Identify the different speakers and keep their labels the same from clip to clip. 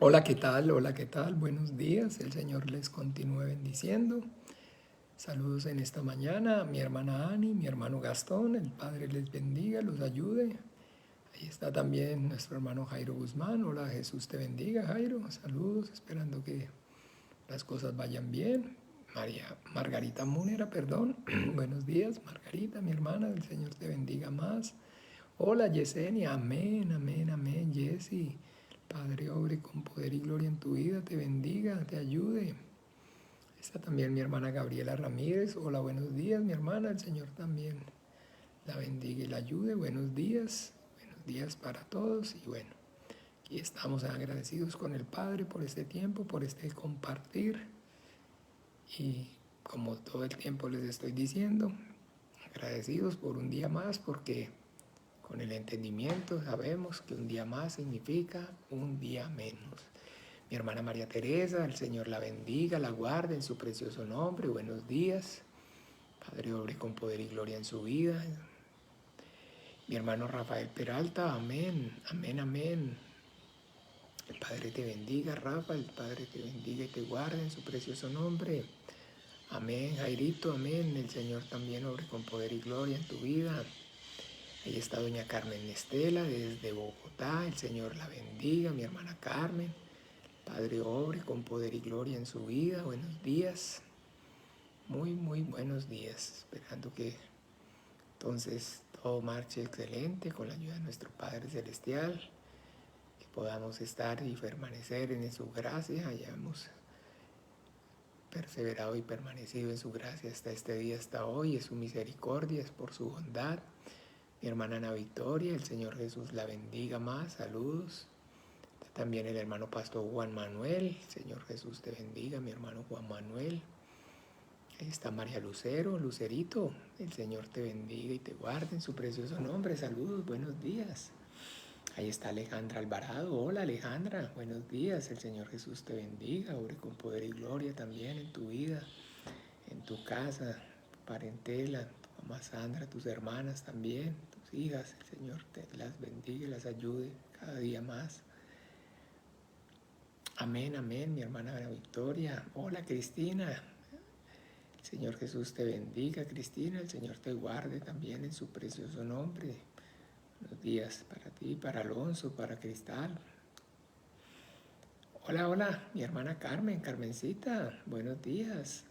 Speaker 1: Hola, ¿qué tal? Hola, ¿qué tal? Buenos días. El Señor les continúe bendiciendo. Saludos en esta mañana a mi hermana Ani, mi hermano Gastón. El Padre les bendiga, los ayude. Ahí está también nuestro hermano Jairo Guzmán. Hola, Jesús te bendiga, Jairo. Saludos, esperando que las cosas vayan bien. Margarita Múnera, perdón. Buenos días, Margarita, mi hermana. El Señor te bendiga más. Hola Yesenia, amén, amén, amén, Jessy. Padre, obre con poder y gloria en tu vida, te bendiga, te ayude. Está también mi hermana Gabriela Ramírez. Hola, buenos días, mi hermana. El Señor también la bendiga y la ayude. Buenos días para todos. Y bueno, aquí estamos agradecidos con el Padre por este tiempo, por este compartir. Y como todo el tiempo les estoy diciendo, agradecidos por un día más porque con el entendimiento sabemos que un día más significa un día menos. Mi hermana María Teresa, el Señor la bendiga, la guarde en su precioso nombre. Buenos días. Padre, obre con poder y gloria en su vida. Mi hermano Rafael Peralta, amén, amén, amén. El Padre te bendiga, Rafa, el Padre te bendiga y te guarde en su precioso nombre. Amén, Jairito, amén. El Señor también obre con poder y gloria en tu vida. Ahí está doña Carmen Estela desde Bogotá. El Señor la bendiga, mi hermana Carmen. Padre, obre con poder y gloria en su vida. Buenos días. Muy, muy buenos días. Esperando que entonces todo marche excelente con la ayuda de nuestro Padre Celestial. Que podamos estar y permanecer en su gracia. Hayamos perseverado y permanecido en su gracia hasta este día, hasta hoy. Es su misericordia, es por su bondad. Mi hermana Ana Victoria, el Señor Jesús la bendiga más, saludos. También el hermano pastor Juan Manuel, el Señor Jesús te bendiga, mi hermano Juan Manuel. Ahí está María Lucero, Lucerito, el Señor te bendiga y te guarde en su precioso nombre, saludos, buenos días. Ahí está Alejandra Alvarado, hola Alejandra, buenos días, el Señor Jesús te bendiga, obre con poder y gloria también en tu vida, en tu casa, tu parentela, tu mamá Sandra, tus hermanas también, tus hijas, el Señor te las bendiga y las ayude cada día más. Amén, amén, mi hermana Ana Victoria. Hola Cristina, el Señor Jesús te bendiga, Cristina, el Señor te guarde también en su precioso nombre. Buenos días para ti, para Alonso, para Cristal. Hola, hola, mi hermana Carmen, Carmencita, buenos días.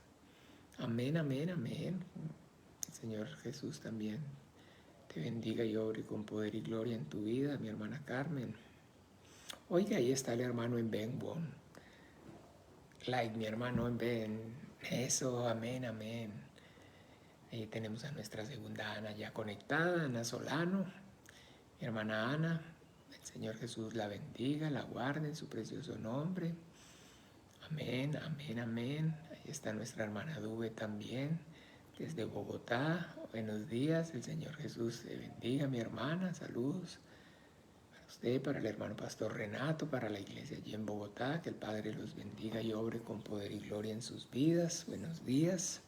Speaker 1: Amén, amén, amén. El Señor Jesús también te bendiga y obre con poder y gloria en tu vida, mi hermana Carmen. Oiga, ahí está el hermano en Benwon. Mi hermano en Ben. Eso, amén, amén. Ahí tenemos a nuestra segunda Ana ya conectada, Ana Solano, mi hermana Ana. El Señor Jesús la bendiga, la guarde en su precioso nombre. Amén, amén, amén. Ahí está nuestra hermana Dube también, desde Bogotá. Buenos días, el Señor Jesús te bendiga, mi hermana. Saludos para usted, para el hermano pastor Renato, para la iglesia allí en Bogotá. Que el Padre los bendiga y obre con poder y gloria en sus vidas. Buenos días.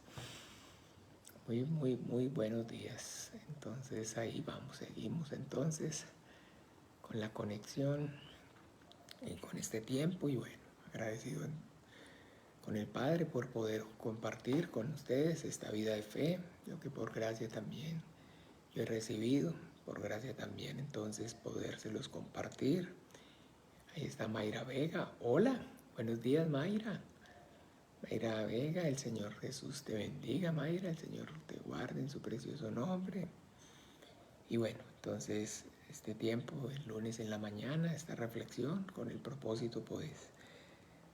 Speaker 1: Muy, muy, muy buenos días. Entonces ahí vamos, seguimos entonces con la conexión y con este tiempo y bueno, agradecido con el Padre por poder compartir con ustedes esta vida de fe, lo que por gracia también yo he recibido, por gracia también entonces podérselos compartir. Ahí está Mayra Vega, hola, buenos días Mayra. Mayra Vega, el Señor Jesús te bendiga, Mayra, el Señor te guarde en su precioso nombre. Y bueno, entonces este tiempo, el lunes en la mañana, esta reflexión con el propósito pues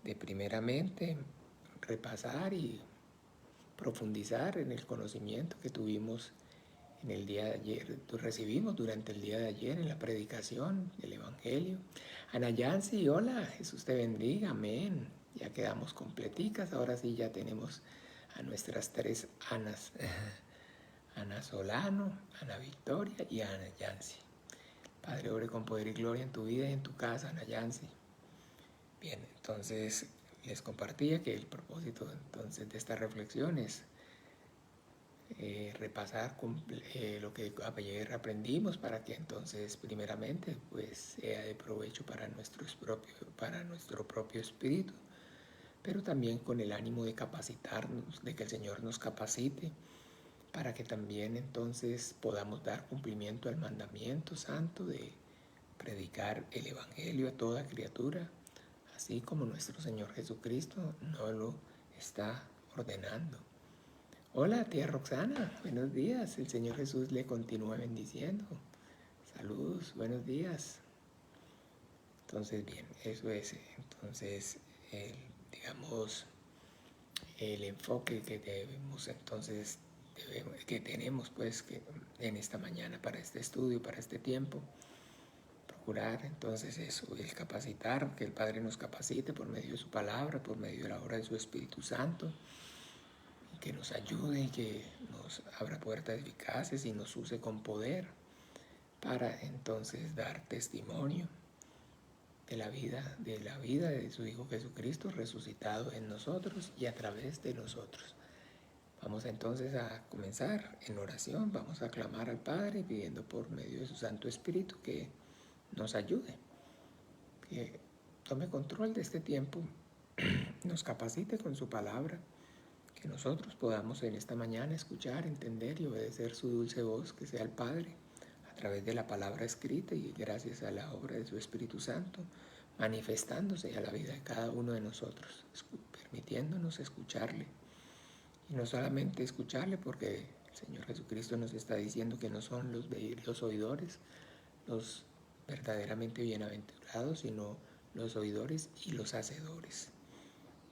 Speaker 1: de primeramente repasar y profundizar en el conocimiento que tuvimos en el día de ayer, recibimos durante el día de ayer en la predicación del Evangelio. Ana Yancy, hola, Jesús te bendiga, amén. Ya quedamos completicas, ahora sí ya tenemos a nuestras tres Anas. Ana Solano, Ana Victoria y Ana Yancy. Padre, obre con poder y gloria en tu vida y en tu casa, Ana Yancy. Bien, entonces les compartía que el propósito entonces de esta reflexión es repasar lo que ayer aprendimos para que entonces primeramente pues sea de provecho para nuestro propio espíritu, pero también con el ánimo de capacitarnos, de que el Señor nos capacite para que también entonces podamos dar cumplimiento al mandamiento santo de predicar el Evangelio a toda criatura, así como nuestro Señor Jesucristo nos lo está ordenando. Hola, tía Roxana, buenos días. El Señor Jesús le continúa bendiciendo. Saludos, buenos días. Entonces, bien, eso es entonces digamos, el enfoque que que tenemos pues que en esta mañana para este estudio, para este tiempo. Procurar entonces eso, el capacitar, que el Padre nos capacite por medio de su palabra, por medio de la obra de su Espíritu Santo, y que nos ayude y que nos abra puertas eficaces y nos use con poder para entonces dar testimonio de la vida de su Hijo Jesucristo resucitado en nosotros y a través de nosotros. Vamos entonces a comenzar en oración, vamos a clamar al Padre pidiendo por medio de su Santo Espíritu que nos ayude, que tome control de este tiempo, nos capacite con su palabra, que nosotros podamos en esta mañana escuchar, entender y obedecer su dulce voz, que sea el Padre, a través de la palabra escrita y gracias a la obra de su Espíritu Santo, manifestándose a la vida de cada uno de nosotros, permitiéndonos escucharle. Y no solamente escucharle, porque el Señor Jesucristo nos está diciendo que no son los oidores los verdaderamente bienaventurados, sino los oidores y los hacedores.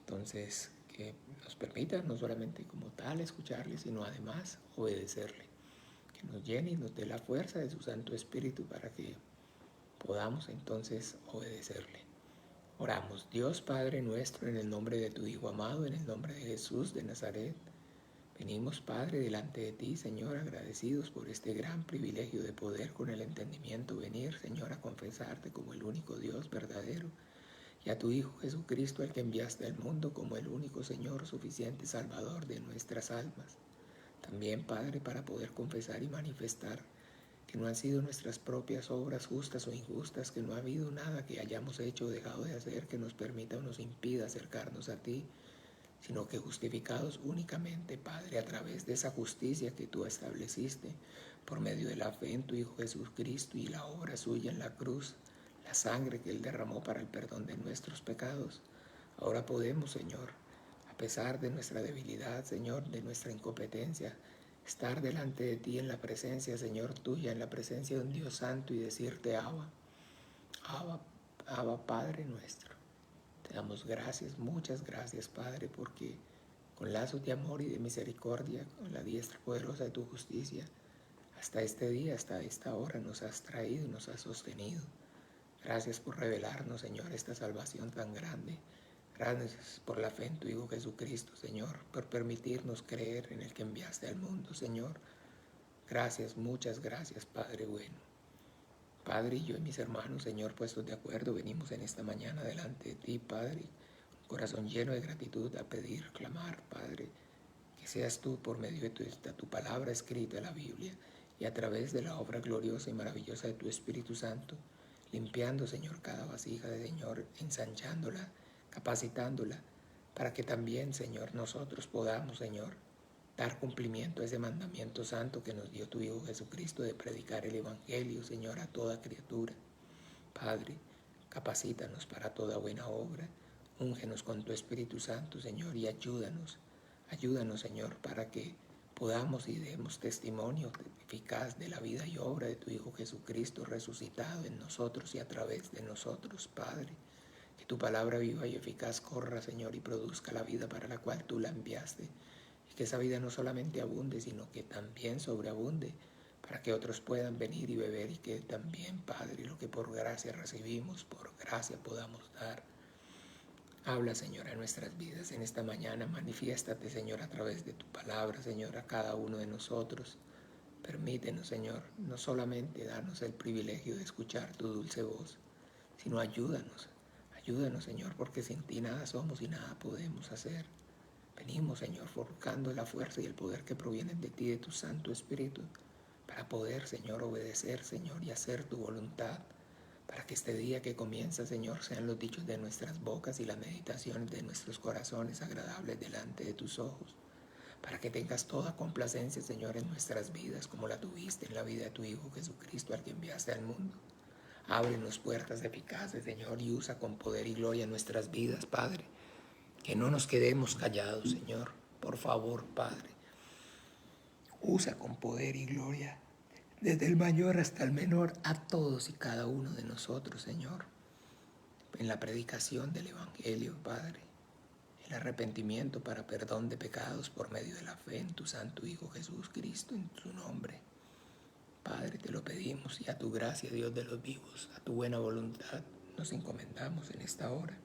Speaker 1: Entonces, que nos permita no solamente como tal escucharle, sino además obedecerle. Que nos llene y nos dé la fuerza de su Santo Espíritu para que podamos entonces obedecerle. Oramos, Dios Padre nuestro, en el nombre de tu Hijo amado, en el nombre de Jesús de Nazaret. Venimos, Padre, delante de ti, Señor, agradecidos por este gran privilegio de poder con el entendimiento venir, Señor, a confesarte como el único Dios verdadero y a tu Hijo Jesucristo, al que enviaste al mundo como el único Señor suficiente Salvador de nuestras almas. También, Padre, para poder confesar y manifestar que no han sido nuestras propias obras justas o injustas, que no ha habido nada que hayamos hecho o dejado de hacer que nos permita o nos impida acercarnos a ti, sino que justificados únicamente, Padre, a través de esa justicia que tú estableciste por medio de la fe en tu Hijo Jesucristo y la obra suya en la cruz, la sangre que Él derramó para el perdón de nuestros pecados. Ahora podemos, Señor, a pesar de nuestra debilidad, Señor, de nuestra incompetencia, estar delante de ti en la presencia, Señor, tuya, en la presencia de un Dios santo y decirte, Abba, Abba, Abba, Padre nuestro. Te damos gracias, muchas gracias, Padre, porque con lazos de amor y de misericordia, con la diestra poderosa de tu justicia, hasta este día, hasta esta hora, nos has traído y nos has sostenido. Gracias por revelarnos, Señor, esta salvación tan grande. Gracias por la fe en tu Hijo Jesucristo, Señor, por permitirnos creer en el que enviaste al mundo, Señor. Gracias, muchas gracias, Padre bueno. Padre, yo y mis hermanos, Señor, puestos de acuerdo, venimos en esta mañana delante de ti, Padre, un corazón lleno de gratitud a pedir, clamar, Padre, que seas tú por medio de tu palabra escrita en la Biblia y a través de la obra gloriosa y maravillosa de tu Espíritu Santo, limpiando, Señor, cada vasija de Señor, ensanchándola, capacitándola, para que también, Señor, nosotros podamos, Señor, dar cumplimiento a ese mandamiento santo que nos dio tu Hijo Jesucristo de predicar el Evangelio, Señor, a toda criatura. Padre, capacítanos para toda buena obra, úngenos con tu Espíritu Santo, Señor, y ayúdanos, Señor, para que podamos y demos testimonio eficaz de la vida y obra de tu Hijo Jesucristo resucitado en nosotros y a través de nosotros, Padre. Que tu palabra viva y eficaz corra, Señor, y produzca la vida para la cual tú la enviaste. Y que esa vida no solamente abunde, sino que también sobreabunde, para que otros puedan venir y beber y que también, Padre, lo que por gracia recibimos, por gracia podamos dar. Habla, Señor, a nuestras vidas en esta mañana. Manifiéstate, Señor, a través de tu palabra, Señor, a cada uno de nosotros. Permítenos, Señor, no solamente darnos el privilegio de escuchar tu dulce voz, sino ayúdanos. Ayúdanos, Señor, porque sin ti nada somos y nada podemos hacer. Venimos, Señor, forjando la fuerza y el poder que provienen de ti, de tu Santo Espíritu, para poder, Señor, obedecer, Señor, y hacer tu voluntad. Para que este día que comienza, Señor, sean los dichos de nuestras bocas y las meditaciones de nuestros corazones agradables delante de tus ojos. Para que tengas toda complacencia, Señor, en nuestras vidas, como la tuviste en la vida de tu Hijo Jesucristo, al que enviaste al mundo. Ábrenos puertas eficaces, Señor, y usa con poder y gloria nuestras vidas, Padre. Que no nos quedemos callados, Señor. Por favor, Padre. Usa con poder y gloria, desde el mayor hasta el menor, a todos y cada uno de nosotros, Señor. En la predicación del Evangelio, Padre. El arrepentimiento para perdón de pecados por medio de la fe en tu Santo Hijo Jesús Cristo, en su nombre. Padre, te lo pedimos y a tu gracia, Dios de los vivos, a tu buena voluntad, nos encomendamos en esta hora.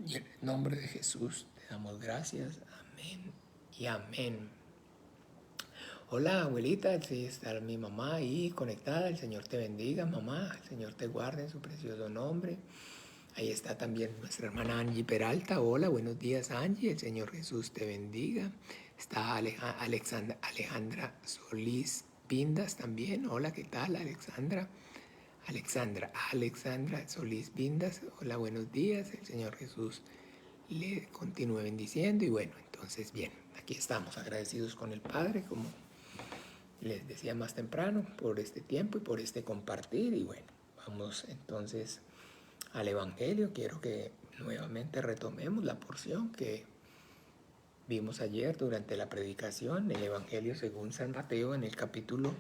Speaker 1: Y en el nombre de Jesús te damos gracias. Amén y amén. Hola, abuelita, sí, está mi mamá ahí conectada. El Señor te bendiga, mamá. El Señor te guarde en su precioso nombre. Ahí está también nuestra hermana Angie Peralta. Hola, buenos días, Angie. El Señor Jesús te bendiga. Está Alejandra Solís Vindas también. Hola, ¿qué tal, Alexandra? Alexandra Solís Vindas. Hola, buenos días. El Señor Jesús le continúe bendiciendo. Y bueno, entonces, bien, aquí estamos agradecidos con el Padre, como les decía más temprano, por este tiempo y por este compartir. Y bueno, vamos entonces al Evangelio. Quiero que nuevamente retomemos la porción que vimos ayer durante la predicación, el Evangelio según San Mateo en el capítulo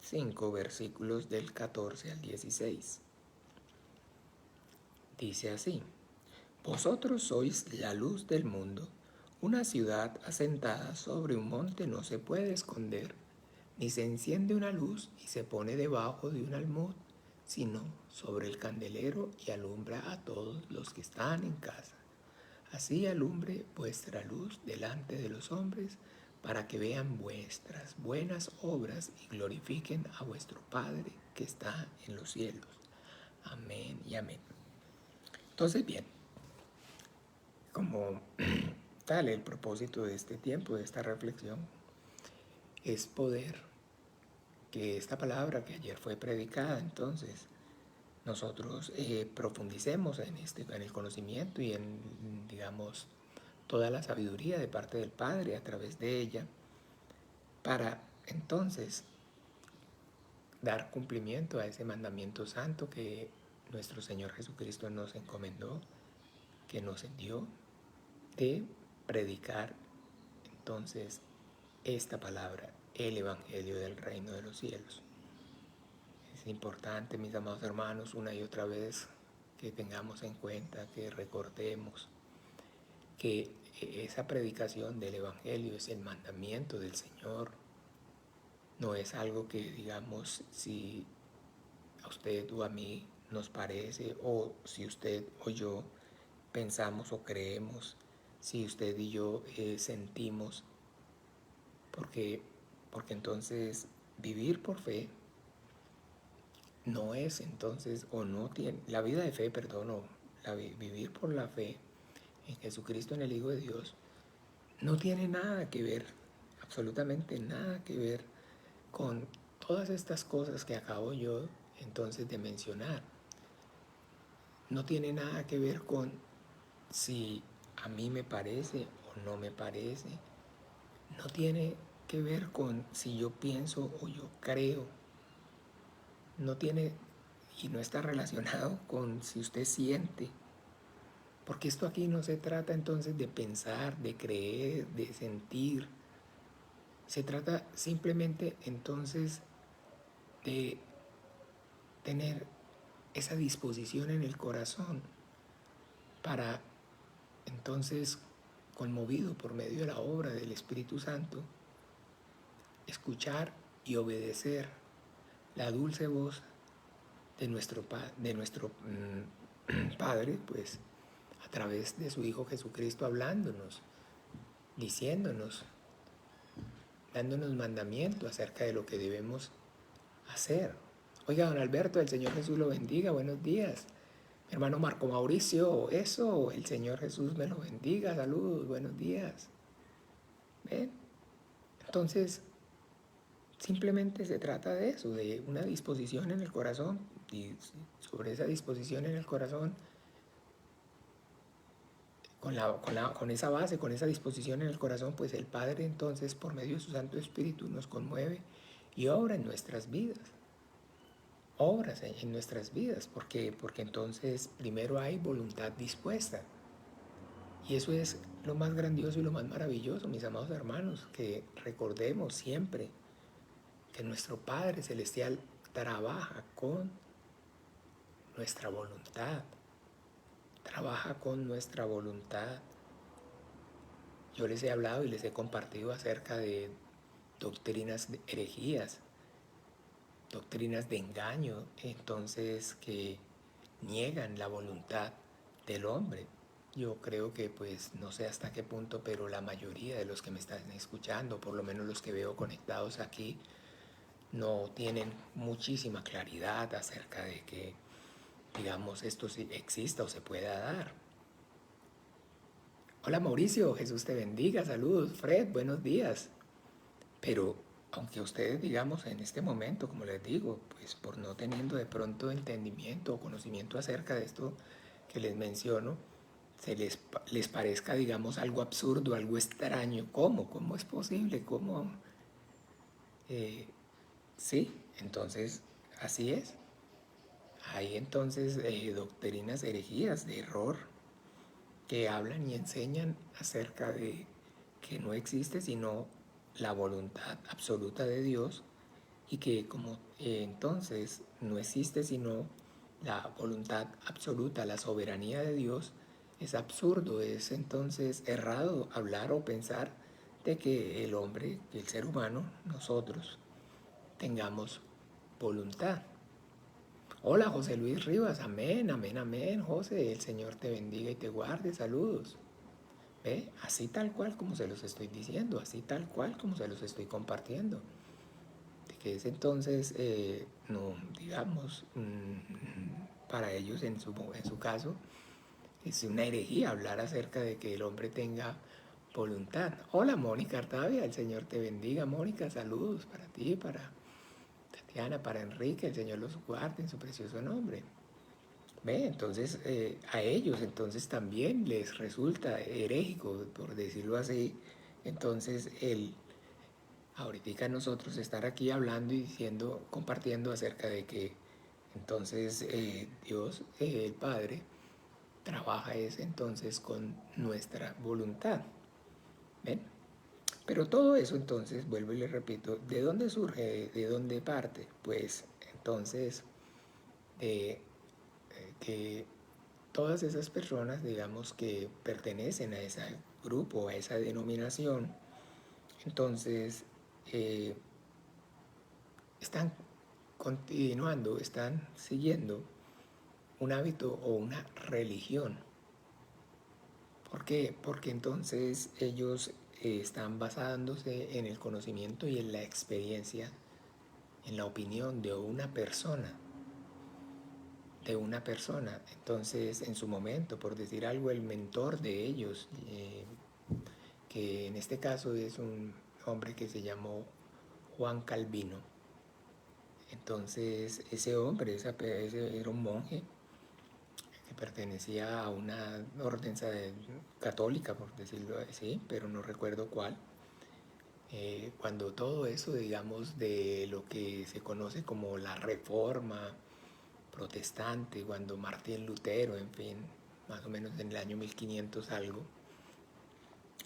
Speaker 1: 5, versículos del 14 al 16. Dice así: Vosotros sois la luz del mundo. Una ciudad asentada sobre un monte no se puede esconder, ni se enciende una luz y se pone debajo de un almud, sino sobre el candelero y alumbra a todos los que están en casa. Así alumbre vuestra luz delante de los hombres, para que vean vuestras buenas obras y glorifiquen a vuestro Padre que está en los cielos. Amén y amén. Entonces, bien, como tal, el propósito de este tiempo, de esta reflexión, es poder que esta palabra que ayer fue predicada, entonces, nosotros profundicemos en el conocimiento y en, digamos, toda la sabiduría de parte del Padre a través de ella, para entonces dar cumplimiento a ese mandamiento santo que nuestro Señor Jesucristo nos encomendó, que nos dio, de predicar entonces esta palabra, el Evangelio del Reino de los Cielos. Es importante, mis amados hermanos, una y otra vez que tengamos en cuenta, que recordemos que esa predicación del Evangelio es el mandamiento del Señor. No es algo que, digamos, si a usted o a mí nos parece, o si usted o yo pensamos o creemos, si usted y yo sentimos, porque entonces vivir por fe no es entonces, o no tiene, la vida de fe, perdón, o vivir por la fe en Jesucristo, en el Hijo de Dios, no tiene nada que ver, absolutamente nada que ver con todas estas cosas que acabo yo entonces de mencionar. No tiene nada que ver con si a mí me parece o no me parece. No tiene que ver con si yo pienso o yo creo. No tiene y no está relacionado con si usted siente. Porque esto aquí no se trata entonces de pensar, de creer, de sentir. Se trata simplemente entonces de tener esa disposición en el corazón para entonces, conmovido por medio de la obra del Espíritu Santo, escuchar y obedecer la dulce voz de nuestro Padre, pues a través de su Hijo Jesucristo hablándonos, diciéndonos, dándonos mandamiento acerca de lo que debemos hacer. Oiga, don Alberto, el Señor Jesús lo bendiga, buenos días. Hermano Marco Mauricio, eso, el Señor Jesús me lo bendiga, saludos, buenos días. ¿Ven? Entonces, simplemente se trata de eso, de una disposición en el corazón, y sobre esa disposición en el corazón, con esa base, con esa disposición en el corazón, pues el Padre entonces por medio de su Santo Espíritu nos conmueve y obra en nuestras vidas. Obras en nuestras vidas, porque entonces primero hay voluntad dispuesta. Y eso es lo más grandioso y lo más maravilloso, mis amados hermanos, que recordemos siempre que nuestro Padre Celestial trabaja con nuestra voluntad. Trabaja con nuestra voluntad. Yo les he hablado y les he compartido acerca de doctrinas de herejías, doctrinas de engaño, entonces que niegan la voluntad del hombre. Yo creo que pues no sé hasta qué punto, pero la mayoría de los que me están escuchando, por lo menos los que veo conectados aquí, no tienen muchísima claridad acerca de que, digamos, esto sí exista o se pueda dar. Hola Mauricio, Jesús te bendiga, saludos. Fred, buenos días. Pero aunque ustedes, digamos, en este momento, como les digo, pues por no teniendo de pronto entendimiento o conocimiento acerca de esto que les menciono, les parezca, digamos, algo absurdo, algo extraño. ¿Cómo? ¿Cómo es posible? ¿Cómo? Sí, entonces así es. Hay entonces doctrinas herejías de error que hablan y enseñan acerca de que no existe sino la voluntad absoluta de Dios y que como entonces no existe sino la voluntad absoluta, la soberanía de Dios, es absurdo, es entonces errado hablar o pensar de que el hombre, el ser humano, nosotros, tengamos voluntad. Hola José Luis Rivas, amén, amén, amén, José, el Señor te bendiga y te guarde, saludos. ¿Ve? Así tal cual como se los estoy diciendo, así tal cual como se los estoy compartiendo. De que es entonces, no, digamos, para ellos en su caso, es una herejía hablar acerca de que el hombre tenga voluntad. Hola Mónica Artavia, el Señor te bendiga, Mónica, saludos para ti, para Tatiana, para Enrique, el Señor los guarde en su precioso nombre. ¿Ve? Entonces a ellos entonces también les resulta herético, por decirlo así, entonces ahorita nosotros estar aquí hablando y diciendo, compartiendo acerca de que entonces Dios, el Padre, trabaja es entonces con nuestra voluntad. ¿Ven? Pero todo eso entonces, vuelvo y le repito, ¿de dónde surge? ¿De dónde parte? Pues entonces de que todas esas personas, digamos, que pertenecen a ese grupo, a esa denominación, entonces están continuando, están siguiendo un hábito o una religión. ¿Por qué? Porque entonces ellos están basándose en el conocimiento y en la experiencia, en la opinión de una persona. Entonces, en su momento, por decir algo, el mentor de ellos, que en este caso es un hombre que se llamó Juan Calvino. Entonces, ese hombre, ese era un monje que pertenecía a una orden católica, por decirlo así, pero no recuerdo cuál. Cuando todo eso, digamos, de lo que se conoce como la Reforma protestante, cuando Martín Lutero, en fin, más o menos en el año 1500 algo,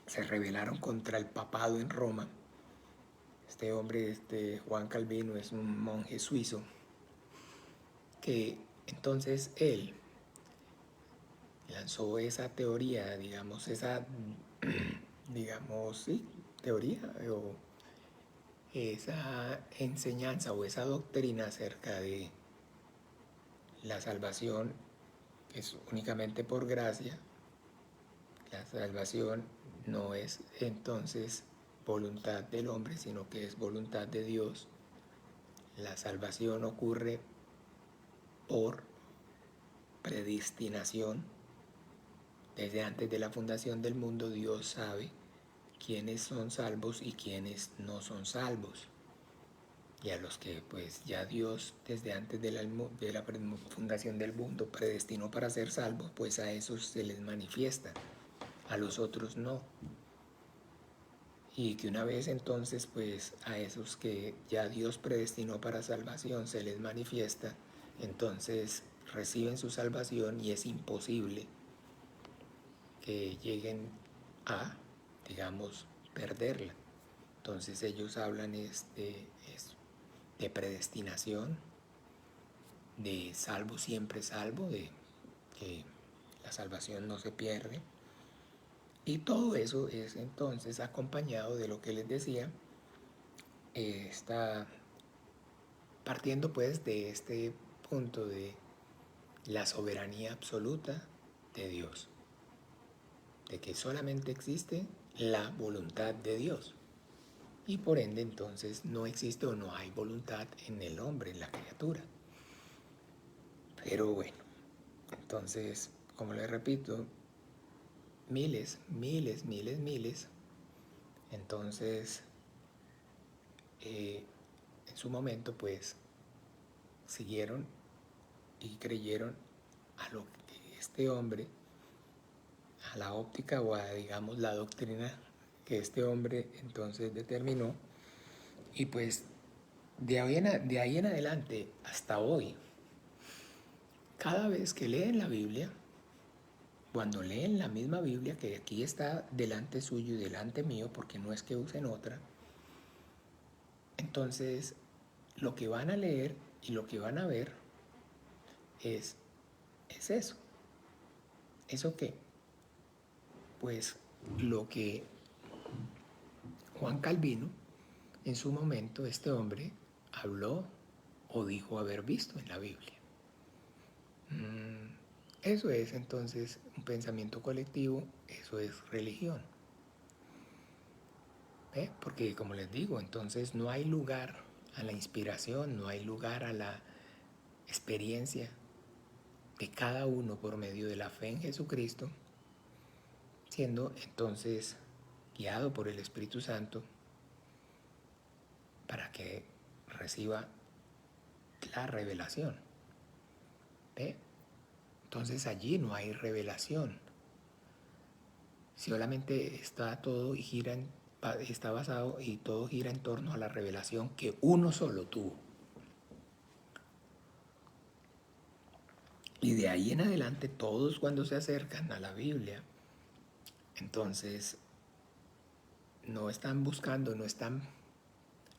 Speaker 1: se rebelaron contra el papado en Roma. Este hombre, Juan Calvino, es un monje suizo que entonces él lanzó esa teoría, digamos, digamos, sí, teoría o esa enseñanza o esa doctrina acerca de la salvación es únicamente por gracia. La salvación no es entonces voluntad del hombre, sino que es voluntad de Dios. La salvación ocurre por predestinación. Desde antes de la fundación del mundo, Dios sabe quiénes son salvos y quiénes no son salvos. Y a los que pues ya Dios desde antes de la fundación del mundo predestinó para ser salvos, pues a esos se les manifiesta, a los otros no. Y que una vez entonces pues a esos que ya Dios predestinó para salvación se les manifiesta, entonces reciben su salvación y es imposible que lleguen a, digamos, perderla. Entonces ellos hablan de predestinación, de salvo siempre salvo, de que la salvación no se pierde. Y todo eso es entonces acompañado de lo que les decía, está partiendo pues de este punto de la soberanía absoluta de Dios, de que solamente existe la voluntad de Dios. Y por ende entonces no existe o no hay voluntad en el hombre, en la criatura. Pero bueno, entonces, como les repito, miles. Entonces, en su momento, pues, siguieron y creyeron a lo que este hombre, a la óptica o a, digamos, la doctrina que este hombre entonces determinó. Y pues, de ahí en adelante, hasta hoy, cada vez que leen la Biblia, cuando leen la misma Biblia que aquí está delante suyo y delante mío, porque no es que usen otra, entonces lo que van a leer y lo que van a ver es eso. ¿Eso qué? Pues lo que Juan Calvino, en su momento, este hombre, habló o dijo haber visto en la Biblia. Eso es entonces un pensamiento colectivo, eso es religión. Porque como les digo, entonces no hay lugar a la inspiración, no hay lugar a la experiencia de cada uno por medio de la fe en Jesucristo, siendo entonces guiado por el Espíritu Santo para que reciba la revelación. ¿Ve? Entonces allí no hay revelación. Solamente está todo y está basado y todo gira en torno a la revelación que uno solo tuvo. Y de ahí en adelante todos cuando se acercan a la Biblia, entonces no están buscando, no están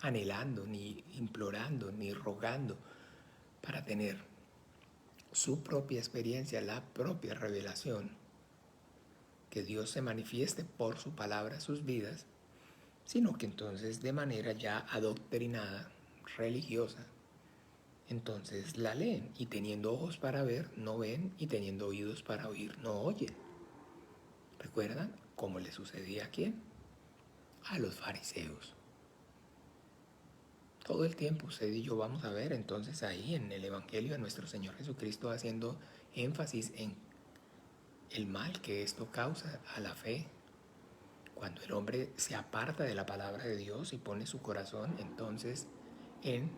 Speaker 1: anhelando, ni implorando, ni rogando para tener su propia experiencia, la propia revelación, que Dios se manifieste por su palabra a sus vidas, sino que entonces de manera ya adoctrinada, religiosa, entonces la leen y teniendo ojos para ver, no ven y teniendo oídos para oír, no oyen. ¿Recuerdan cómo le sucedía a quién? A los fariseos. Todo el tiempo usted y yo vamos a ver entonces ahí en el Evangelio de nuestro Señor Jesucristo haciendo énfasis en el mal que esto causa a la fe. Cuando el hombre se aparta de la palabra de Dios y pone su corazón entonces en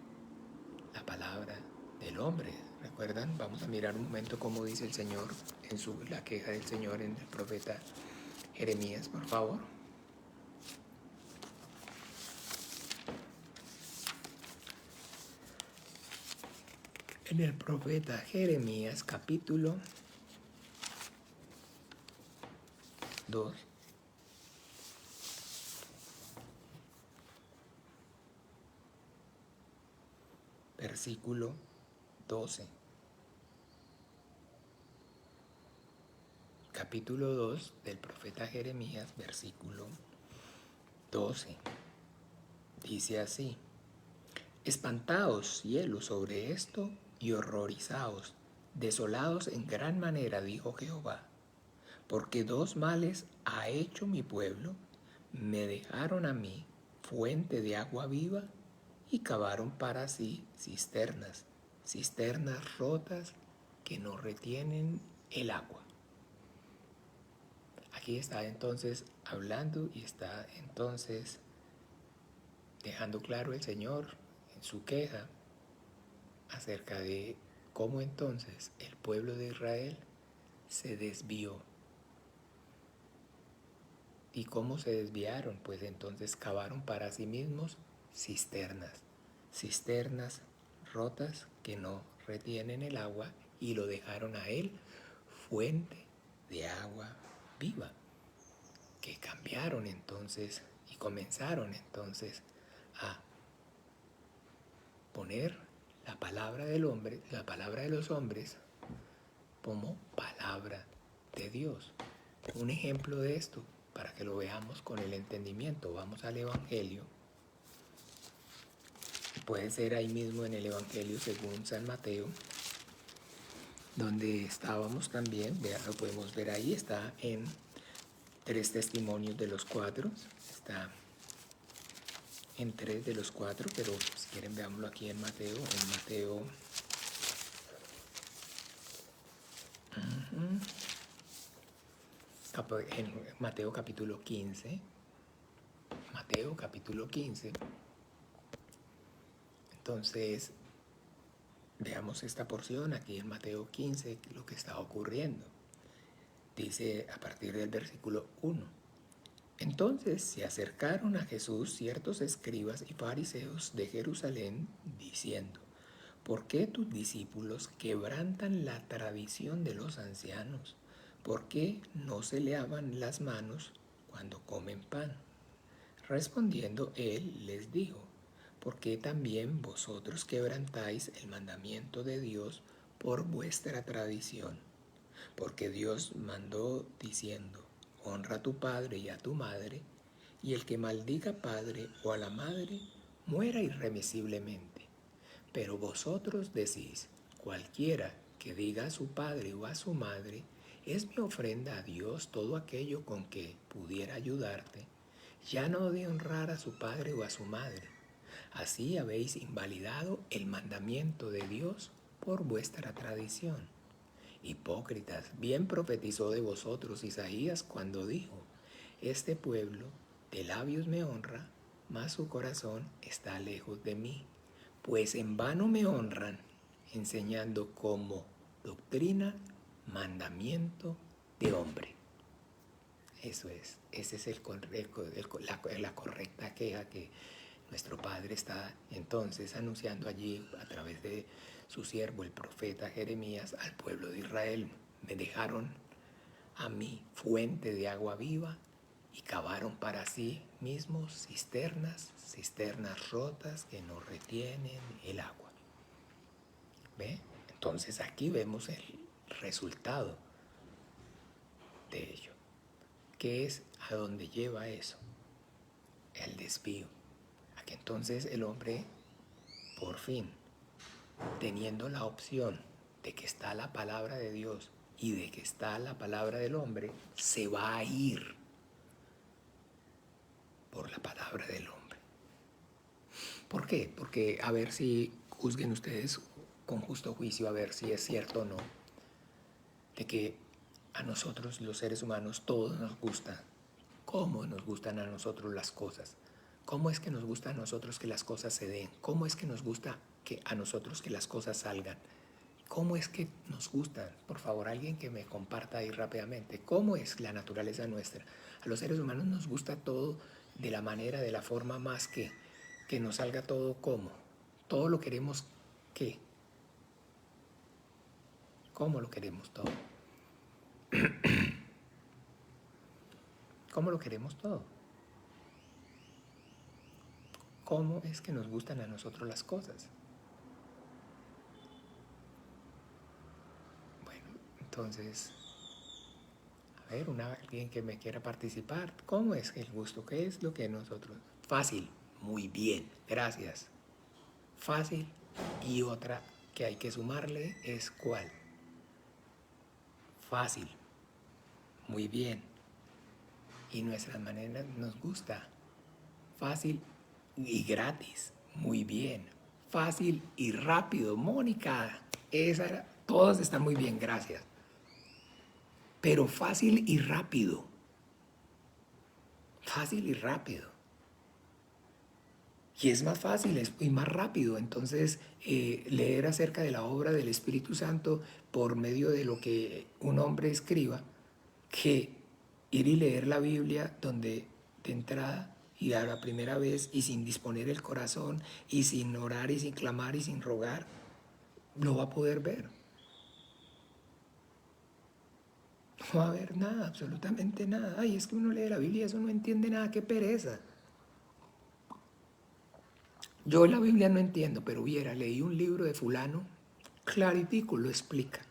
Speaker 1: la palabra del hombre. ¿Recuerdan? Vamos a mirar un momento cómo dice el Señor en la queja del Señor en el profeta Jeremías, por favor. En el profeta Jeremías, capítulo 2, versículo 12. Capítulo 2 del profeta Jeremías, versículo 12. Dice así: espantaos, cielos, sobre esto y horrorizaos, desolados en gran manera, dijo Jehová, porque dos males ha hecho mi pueblo, me dejaron a mí fuente de agua viva y cavaron para sí cisternas rotas que no retienen el agua. Aquí está entonces hablando y está entonces dejando claro el Señor en su queja acerca de cómo entonces el pueblo de Israel se desvió. ¿Y cómo se desviaron? Pues entonces cavaron para sí mismos cisternas rotas que no retienen el agua, y lo dejaron a él fuente de agua viva, que cambiaron entonces y comenzaron entonces a poner la palabra del hombre, la palabra de los hombres, como palabra de Dios. Un ejemplo de esto, para que lo veamos con el entendimiento, vamos al Evangelio. Puede ser ahí mismo en el Evangelio según San Mateo, donde estábamos también. Lo podemos ver ahí, está en 3 testimonios de los 4, está en 3 de los 4, pero si quieren veámoslo aquí en Mateo, en Mateo capítulo 15, entonces veamos esta porción aquí en Mateo 15, lo que está ocurriendo. Dice a partir del versículo 1. Entonces se acercaron a Jesús ciertos escribas y fariseos de Jerusalén, diciendo: ¿por qué tus discípulos quebrantan la tradición de los ancianos? ¿Por qué no se lavan las manos cuando comen pan? Respondiendo él les dijo: ¿por qué también vosotros quebrantáis el mandamiento de Dios por vuestra tradición? Porque Dios mandó diciendo: honra a tu padre y a tu madre, y el que maldiga padre o a la madre muera irremisiblemente. Pero vosotros decís: cualquiera que diga a su padre o a su madre, es mi ofrenda a Dios todo aquello con que pudiera ayudarte, ya no de honrar a su padre o a su madre. Así habéis invalidado el mandamiento de Dios por vuestra tradición. Hipócritas, bien profetizó de vosotros Isaías cuando dijo: este pueblo de labios me honra, mas su corazón está lejos de mí, pues en vano me honran, enseñando como doctrina mandamiento de hombre. Eso es, esa es la correcta queja que nuestro Padre está entonces anunciando allí a través de su siervo, el profeta Jeremías, al pueblo de Israel. Me dejaron a mí fuente de agua viva y cavaron para sí mismos cisternas rotas que no retienen el agua. ¿Ve? Entonces aquí vemos el resultado de ello. ¿Qué es a dónde lleva eso? El desvío. A que entonces el hombre, por fin, teniendo la opción de que está la palabra de Dios y de que está la palabra del hombre, se va a ir por la palabra del hombre. ¿Por qué? Porque a ver si juzguen ustedes con justo juicio, a ver si es cierto o no, de que a nosotros los seres humanos todo nos gusta. ¿Cómo nos gustan a nosotros las cosas? ¿Cómo es que nos gusta a nosotros que las cosas se den? ¿Cómo es que nos gusta a nosotros que las cosas salgan? ¿Cómo es que nos gustan? Por favor, alguien que me comparta ahí rápidamente. ¿Cómo es la naturaleza nuestra? A los seres humanos nos gusta todo de la manera, de la forma más que nos salga todo como. Todo lo queremos ¿qué? ¿Cómo lo queremos todo? ¿Cómo lo queremos todo? ¿Cómo es que nos gustan a nosotros las cosas? Bueno, entonces, a ver, alguien que me quiera participar. ¿Cómo es el gusto? ¿Qué es lo que nosotros? Fácil. Muy bien, gracias. Fácil. Y otra que hay que sumarle es ¿cuál? Fácil. Muy bien. Y nuestras maneras nos gusta. Fácil y gratis. Muy bien. Fácil y rápido. Mónica, esa era Todas están muy bien, gracias. Pero fácil y rápido. Fácil y rápido. Y es más fácil y más rápido. Entonces, leer acerca de la obra del Espíritu Santo por medio de lo que un hombre escriba, que ir y leer la Biblia donde de entrada y a la primera vez y sin disponer el corazón y sin orar y sin clamar y sin rogar, no va a poder ver. No va a ver nada, absolutamente nada. Ay, es que uno lee la Biblia y eso no entiende nada, qué pereza. Yo la Biblia no entiendo, pero leí un libro de fulano, claritico, lo explica.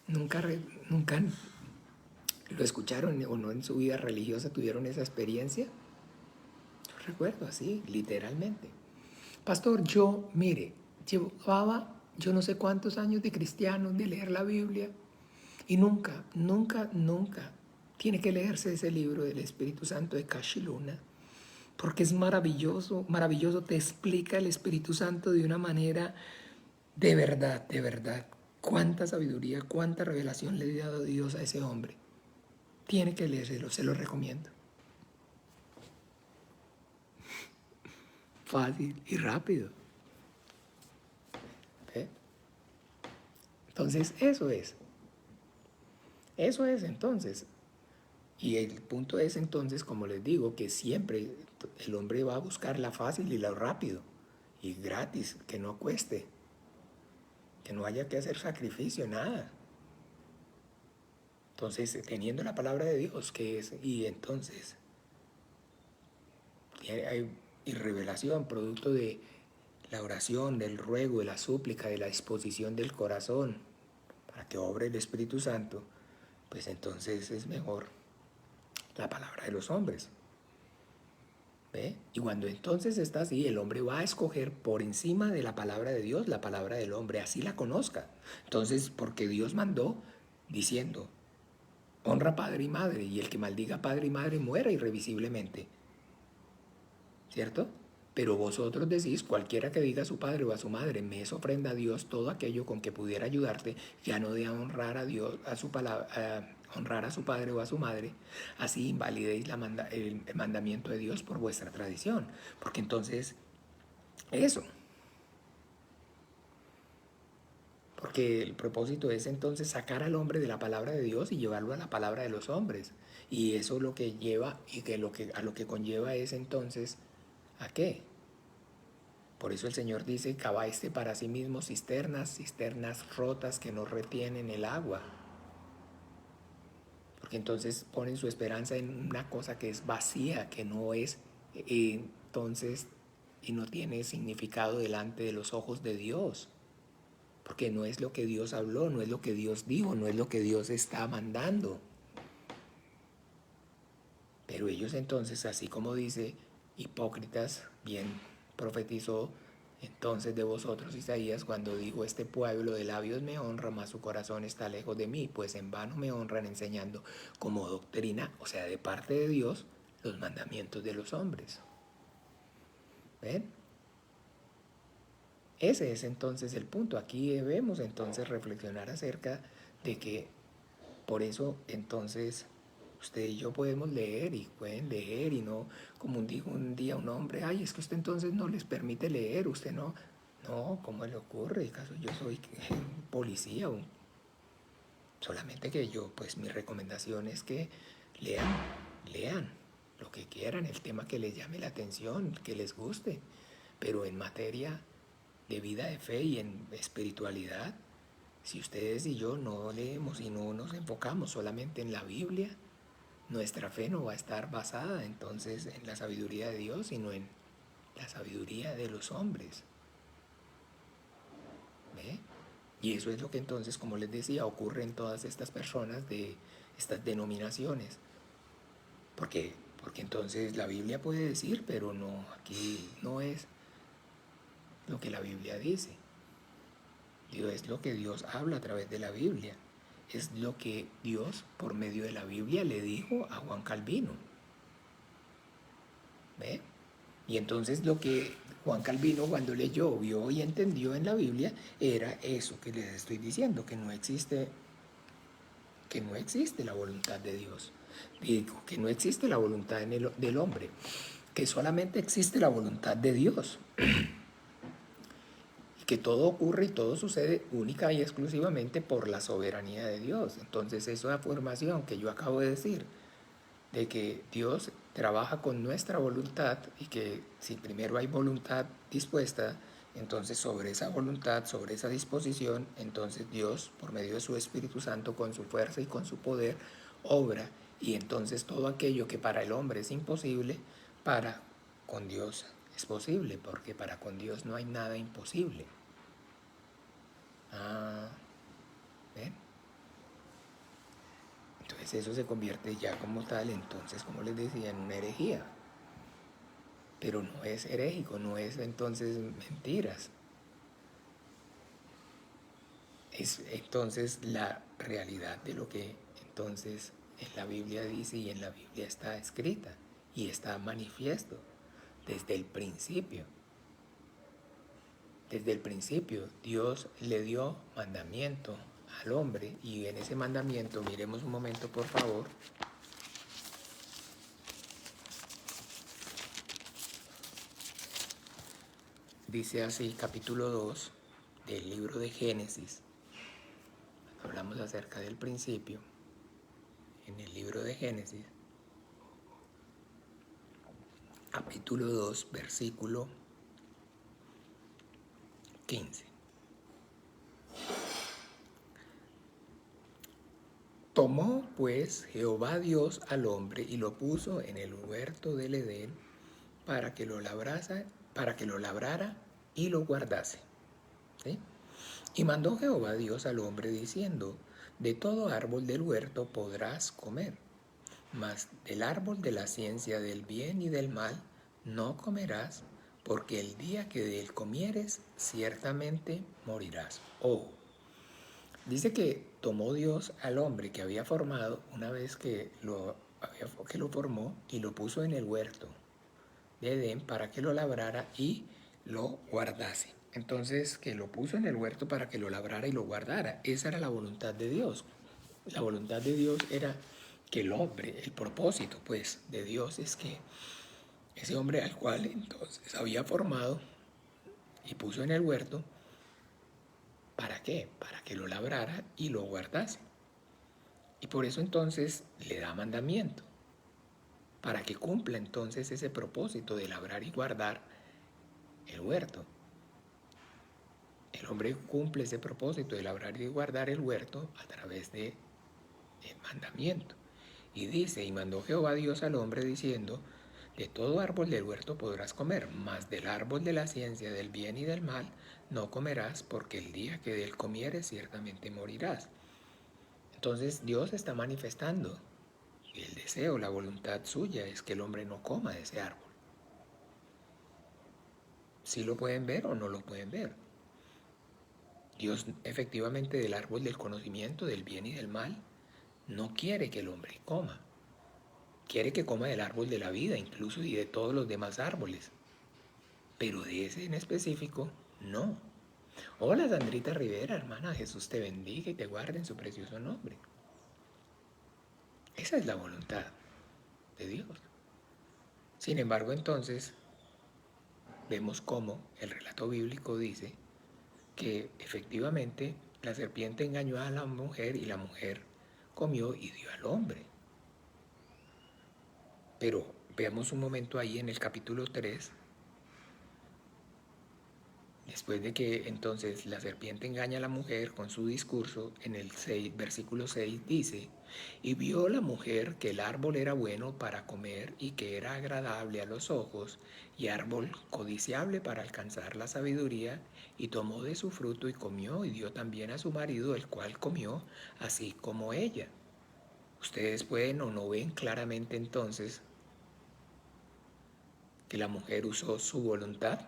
Speaker 1: Nunca, nunca lo escucharon o no en su vida religiosa tuvieron esa experiencia. Yo recuerdo así, literalmente. Pastor, mire, llevaba yo no sé cuántos años de cristiano, de leer la Biblia, y nunca, nunca, nunca tiene que leerse ese libro del Espíritu Santo de Cachiluna, porque es maravilloso, maravilloso, te explica el Espíritu Santo de una manera de verdad, de verdad. Cuánta sabiduría, cuánta revelación le ha dado Dios a ese hombre. Tiene que leérselo, se lo recomiendo. Fácil y rápido. ¿Eh? Entonces, eso es. Eso es entonces. Y el punto es entonces, como les digo, que siempre el hombre va a buscar la fácil y lo rápido y gratis, que no cueste, que no haya que hacer sacrificio, nada. Entonces, teniendo la palabra de Dios, que es, y entonces hay y revelación, producto de la oración, del ruego, de la súplica, de la disposición del corazón, para que obre el Espíritu Santo, pues entonces es mejor la palabra de los hombres. ¿Ve? Y cuando entonces está así, el hombre va a escoger por encima de la palabra de Dios la palabra del hombre, así la conozca. Entonces, porque Dios mandó diciendo, honra padre y madre, y el que maldiga padre y madre muera irrevisiblemente. ¿Cierto? Pero vosotros decís, cualquiera que diga a su padre o a su madre, me es ofrenda a Dios todo aquello con que pudiera ayudarte, ya no de honrar a Dios, a su palabra, honrar a su padre o a su madre, así invalidéis el mandamiento de Dios por vuestra tradición. Porque entonces, eso. Porque el propósito es entonces sacar al hombre de la palabra de Dios y llevarlo a la palabra de los hombres. Y eso lo que lleva, y que a lo que conlleva es entonces, ¿a qué? Por eso el Señor dice, cavaste para sí mismo cisternas rotas que no retienen el agua. Porque entonces ponen su esperanza en una cosa que es vacía, que no es, entonces, y no tiene significado delante de los ojos de Dios. Porque no es lo que Dios habló, no es lo que Dios dijo, no es lo que Dios está mandando. Pero ellos entonces, así como dice, hipócritas, bien profetizó entonces de vosotros Isaías cuando dijo, este pueblo de labios me honra, mas su corazón está lejos de mí, pues en vano me honran enseñando como doctrina, o sea, de parte de Dios, los mandamientos de los hombres. ¿Ven? Ese es entonces el punto. Aquí debemos entonces reflexionar acerca de que por eso entonces usted y yo podemos leer y pueden leer y no, como dijo un día un hombre, ay, es que usted entonces no les permite leer, usted no, ¿cómo le ocurre? ¿Acaso yo soy policía? Solamente que yo, pues mi recomendación es que lean lo que quieran, el tema que les llame la atención, que les guste, pero en materia de vida de fe y en espiritualidad, si ustedes y yo no leemos y no nos enfocamos solamente en la Biblia, nuestra fe no va a estar basada entonces en la sabiduría de Dios, sino en la sabiduría de los hombres. ¿Ve? Y eso es lo que entonces, como les decía, ocurre en todas estas personas de estas denominaciones. Porque entonces la Biblia puede decir, pero no, aquí no es lo que la Biblia dice. Es lo que Dios habla a través de la Biblia. Es lo que Dios, por medio de la Biblia, le dijo a Juan Calvino. ¿Ve? Y entonces Juan Calvino, cuando leyó, vio y entendió en la Biblia, era eso que les estoy diciendo, que no existe la voluntad de Dios. Digo, que no existe la voluntad del hombre, que solamente existe la voluntad de Dios. Y que todo ocurre y todo sucede única y exclusivamente por la soberanía de Dios. Entonces, esa afirmación que yo acabo de decir, de que Dios trabaja con nuestra voluntad y que si primero hay voluntad dispuesta, entonces sobre esa voluntad, sobre esa disposición, entonces Dios, por medio de su Espíritu Santo, con su fuerza y con su poder, obra. Y entonces todo aquello que para el hombre es imposible, para con Dios es posible, porque para con Dios no hay nada imposible. ¿Ven? Entonces eso se convierte ya como tal, entonces, como les decía, en una herejía. Pero no es heréjico, no es entonces mentiras. Es entonces la realidad de lo que entonces en la Biblia dice y en la Biblia está escrita y está manifiesto desde el principio. Desde el principio Dios le dio mandamiento al hombre y en ese mandamiento, miremos un momento por favor, dice así, capítulo 2 del libro de Génesis. Hablamos acerca del principio. En el libro de Génesis, capítulo 2, versículo 15. Tomó pues Jehová Dios al hombre y lo puso en el huerto del Edén para que lo labrara y lo guardase. ¿Sí? Y mandó Jehová Dios al hombre diciendo, de todo árbol del huerto podrás comer, mas del árbol de la ciencia del bien y del mal no comerás, porque el día que de él comieres, ciertamente morirás. Ojo, dice que tomó Dios al hombre que había formado una vez que lo formó y lo puso en el huerto de Edén para que lo labrara y lo guardase. Entonces, que lo puso en el huerto para que lo labrara y lo guardara. Esa era la voluntad de Dios. La voluntad de Dios era que el hombre, el propósito pues de Dios es que ese hombre al cual entonces había formado y puso en el huerto, ¿para qué? Para que lo labrara y lo guardase. Y por eso entonces le da mandamiento, para que cumpla entonces ese propósito de labrar y guardar el huerto. El hombre cumple ese propósito de labrar y guardar el huerto a través del mandamiento. Y dice, y mandó Jehová Dios al hombre diciendo, de todo árbol del huerto podrás comer, mas del árbol de la ciencia del bien y del mal no comerás, porque el día que de él comieres ciertamente morirás. Entonces Dios está manifestando y el deseo, la voluntad suya es que el hombre no coma de ese árbol. ¿Sí lo pueden ver o no lo pueden ver? Dios efectivamente del árbol del conocimiento del bien y del mal no quiere que el hombre coma. Quiere que coma del árbol de la vida incluso y de todos los demás árboles. Pero de ese en específico, no. Hola Sandrita Rivera, hermana, Jesús te bendiga y te guarde en su precioso nombre. Esa es la voluntad de Dios. Sin embargo, entonces, vemos cómo el relato bíblico dice que efectivamente la serpiente engañó a la mujer y la mujer comió y dio al hombre. Pero veamos un momento ahí en el capítulo 3, después de que entonces la serpiente engaña a la mujer con su discurso, en el versículo 6 dice, y vio la mujer que el árbol era bueno para comer y que era agradable a los ojos y árbol codiciable para alcanzar la sabiduría, y tomó de su fruto y comió y dio también a su marido, el cual comió así como ella. Ustedes pueden o no ven claramente entonces que la mujer usó su voluntad.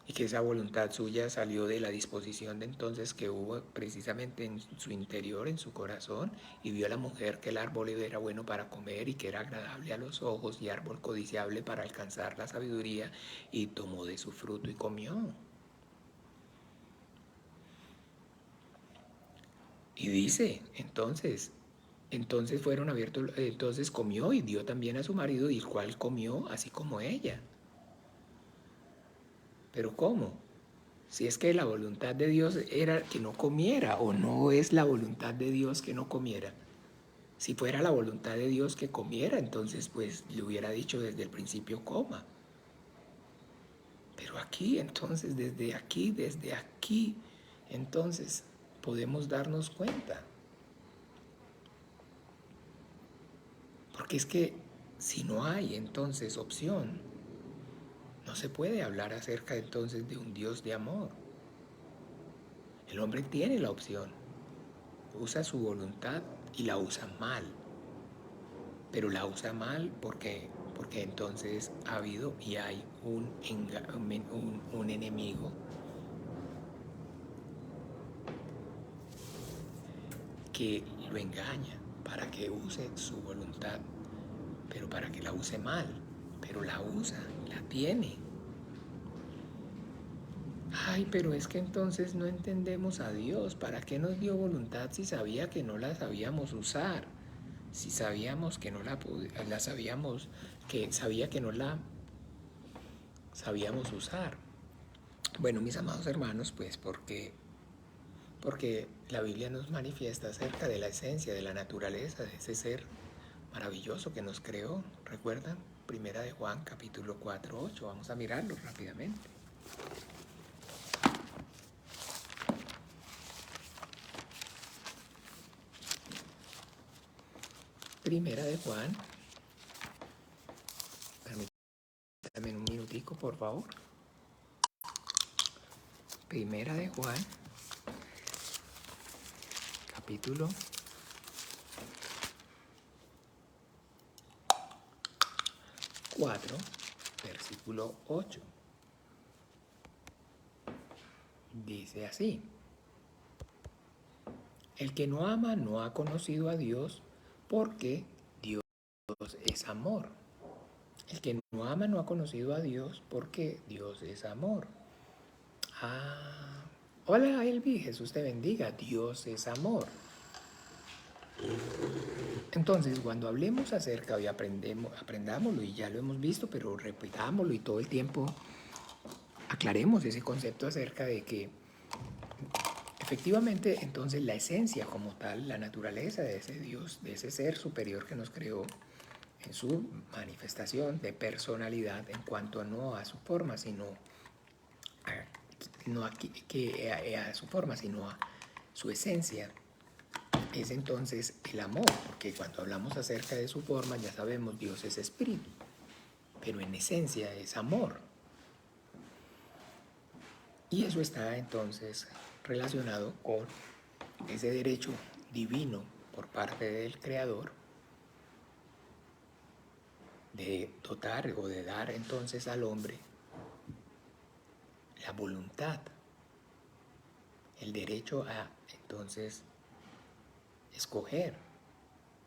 Speaker 1: y que esa voluntad suya salió de la disposición de entonces que hubo precisamente en su interior, en su corazón, y vio a la mujer que el árbol era bueno para comer y que era agradable a los ojos y árbol codiciable para alcanzar la sabiduría, y tomó de su fruto y comió. Y dice, entonces fueron abiertos, entonces comió y dio también a su marido, y el cual comió así como ella. ¿Pero cómo? Si es que la voluntad de Dios era que no comiera, o no es la voluntad de Dios que no comiera. Si fuera la voluntad de Dios que comiera, entonces pues le hubiera dicho desde el principio coma. Pero aquí, entonces, desde aquí, entonces podemos darnos cuenta. Porque es que si no hay entonces opción, no se puede hablar acerca entonces de un Dios de amor. El hombre tiene la opción, usa su voluntad y la usa mal. Pero la usa mal porque entonces ha habido y hay un enemigo que lo engaña para que use su voluntad, pero para que la use mal, pero la usa, la tiene. Ay, pero es que entonces no entendemos a Dios. ¿Para qué nos dio voluntad si sabía que no la sabíamos usar? Si sabíamos que no la sabíamos, que sabía que no la sabíamos usar. Bueno, mis amados hermanos, pues porque la Biblia nos manifiesta acerca de la esencia, de la naturaleza, de ese ser maravilloso que nos creó. ¿Recuerdan? Primera de Juan, capítulo 4, 8. Vamos a mirarlo rápidamente. Primera de Juan. Permítame un minutico, por favor. Primera de Juan, capítulo 4, versículo 8. Dice así: el que no ama no ha conocido a Dios, porque Dios es amor. El que no ama no ha conocido a Dios, porque Dios es amor. Hola Elvi, Jesús te bendiga. Dios es amor. Entonces, cuando hablemos acerca y aprendámoslo, y ya lo hemos visto, pero repitámoslo y todo el tiempo aclaremos ese concepto acerca de que efectivamente entonces la esencia como tal, la naturaleza de ese Dios, de ese ser superior que nos creó en su manifestación de personalidad en cuanto no a su forma, sino a su forma, sino a su esencia, es entonces el amor, porque cuando hablamos acerca de su forma ya sabemos Dios es espíritu, pero en esencia es amor. Y eso está entonces relacionado con ese derecho divino por parte del Creador de dotar o de dar entonces al hombre la voluntad, el derecho a entonces escoger.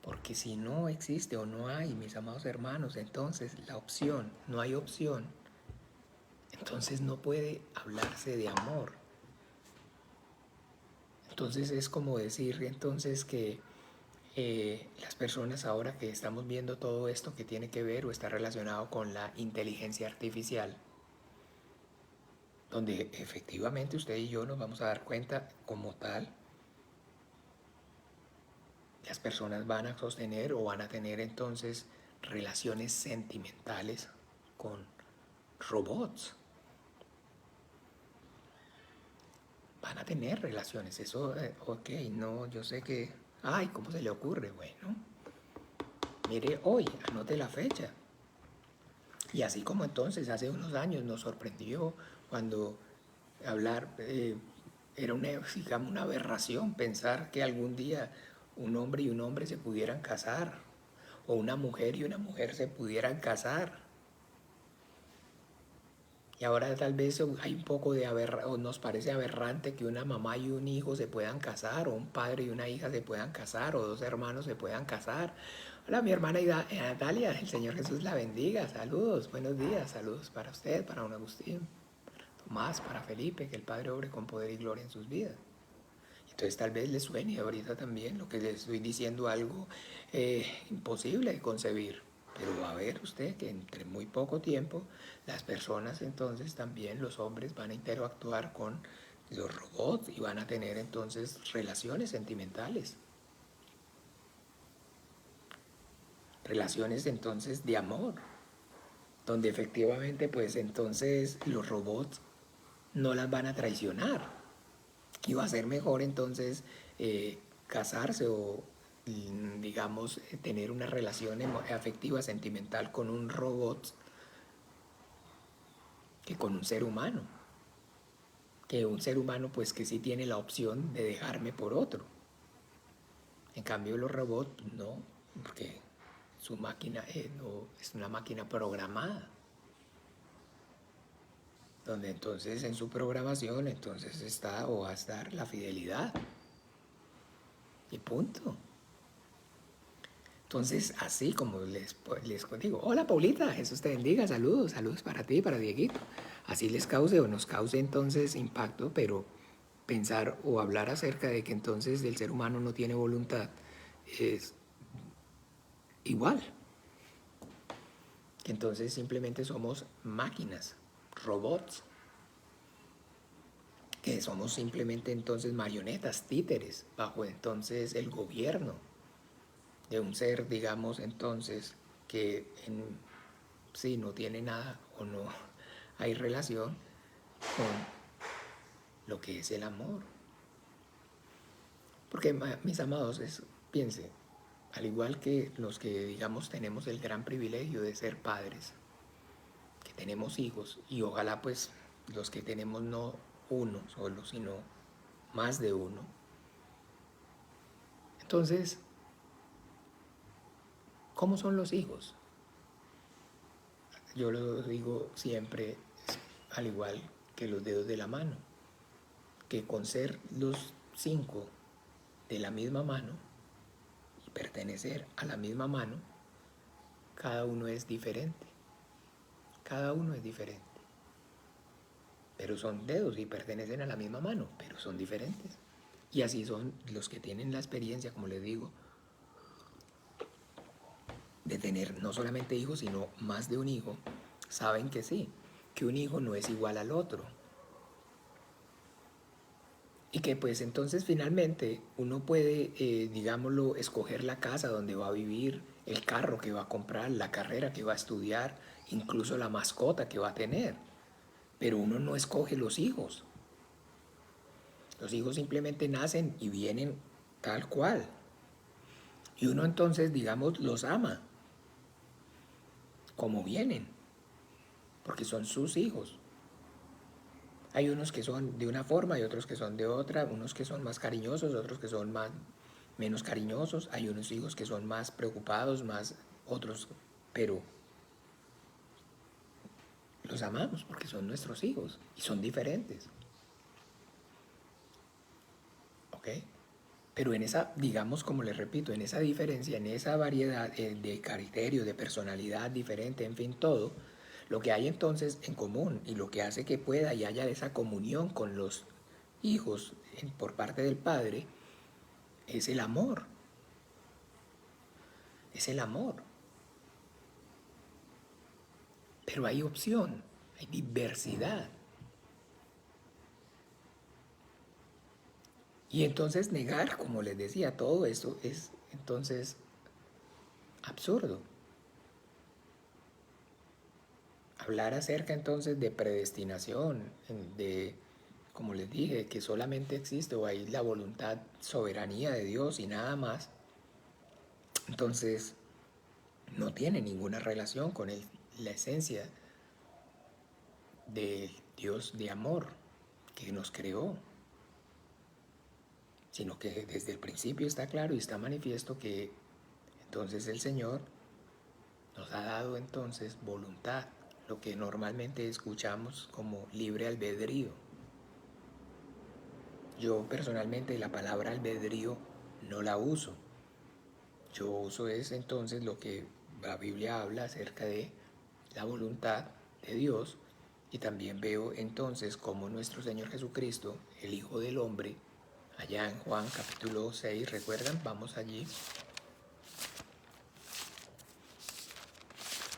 Speaker 1: Porque si no existe o no hay, mis amados hermanos, entonces la opción, no hay opción, entonces no puede hablarse de amor. Entonces es como decir entonces que las personas ahora que estamos viendo todo esto que tiene que ver o está relacionado con la inteligencia artificial, donde efectivamente usted y yo nos vamos a dar cuenta como tal, las personas van a sostener o van a tener entonces relaciones sentimentales con robots. Van a tener relaciones, eso, ok, no, yo sé que, ay, ¿cómo se le ocurre? Bueno, mire hoy, anote la fecha. Y así como entonces, hace unos años nos sorprendió cuando hablar, era digamos, una aberración pensar que algún día un hombre y un hombre se pudieran casar, o una mujer y una mujer se pudieran casar. Y ahora tal vez hay un poco de o nos parece aberrante que una mamá y un hijo se puedan casar, o un padre y una hija se puedan casar, o dos hermanos se puedan casar. Hola, mi hermana Natalia, el Señor Jesús la bendiga. Saludos, buenos días, saludos para usted, para don Agustín, Tomás, para Felipe, que el Padre obre con poder y gloria en sus vidas. Entonces tal vez le suene ahorita también lo que le estoy diciendo, algo imposible de concebir. Pero va a ver usted que entre muy poco tiempo las personas entonces también, los hombres, van a interactuar con los robots y van a tener entonces relaciones sentimentales. Relaciones entonces de amor, donde efectivamente pues entonces los robots no las van a traicionar. Y va a ser mejor entonces casarse o, digamos, tener una relación afectiva, sentimental con un robot que con un ser humano. Que un ser humano pues que sí tiene la opción de dejarme por otro. En cambio los robots no, porque su máquina no, es una máquina programada, donde entonces en su programación entonces está o va a estar la fidelidad. Y punto. Entonces, así como les digo, hola Paulita, Jesús te bendiga, saludos, saludos para ti, para Dieguito. Así les cause o nos cause entonces impacto, pero pensar o hablar acerca de que entonces el ser humano no tiene voluntad es igual. Que entonces simplemente somos máquinas, robots, que somos simplemente entonces marionetas, títeres, bajo entonces el gobierno de un ser, digamos, entonces, que en sí no tiene nada o no hay relación con lo que es el amor. Porque, mis amados, piense, al igual que los que, digamos, tenemos el gran privilegio de ser padres, que tenemos hijos, y ojalá pues los que tenemos no uno solo, sino más de uno. Entonces, ¿cómo son los hijos? Yo lo digo siempre, al igual que los dedos de la mano, que con ser los 5 de la misma mano y pertenecer a la misma mano, cada uno es diferente. Cada uno es diferente. Pero son dedos y pertenecen a la misma mano, pero son diferentes. Y así son los que tienen la experiencia, como les digo, de tener no solamente hijos, sino más de un hijo, saben que sí, que un hijo no es igual al otro. Y que pues entonces finalmente uno puede, digámoslo, escoger la casa donde va a vivir, el carro que va a comprar, la carrera que va a estudiar, incluso la mascota que va a tener. Pero uno no escoge los hijos. Los hijos simplemente nacen y vienen tal cual. Y uno entonces, digamos, los ama como vienen, porque son sus hijos. Hay unos que son de una forma y otros que son de otra, unos que son más cariñosos, otros que son menos cariñosos, hay unos hijos que son más preocupados, más otros, pero los amamos porque son nuestros hijos y son diferentes. ¿Ok? Pero en esa, digamos, como les repito, en esa diferencia, en esa variedad de criterio, de personalidad diferente, en fin, todo, lo que hay entonces en común y lo que hace que pueda y haya esa comunión con los hijos por parte del Padre es el amor. Es el amor. Pero hay opción, hay diversidad. Y entonces negar, como les decía, todo esto es entonces absurdo. Hablar acerca entonces de predestinación, de, como les dije, que solamente existe o hay la voluntad, soberanía de Dios y nada más, entonces no tiene ninguna relación con la esencia del Dios de amor que nos creó, sino que desde el principio está claro y está manifiesto que entonces el Señor nos ha dado entonces voluntad, lo que normalmente escuchamos como libre albedrío. Yo personalmente la palabra albedrío no la uso. Yo uso es entonces lo que la Biblia habla acerca de la voluntad de Dios, y también veo entonces como nuestro Señor Jesucristo, el Hijo del Hombre, allá en Juan capítulo 6, ¿recuerdan? Vamos allí.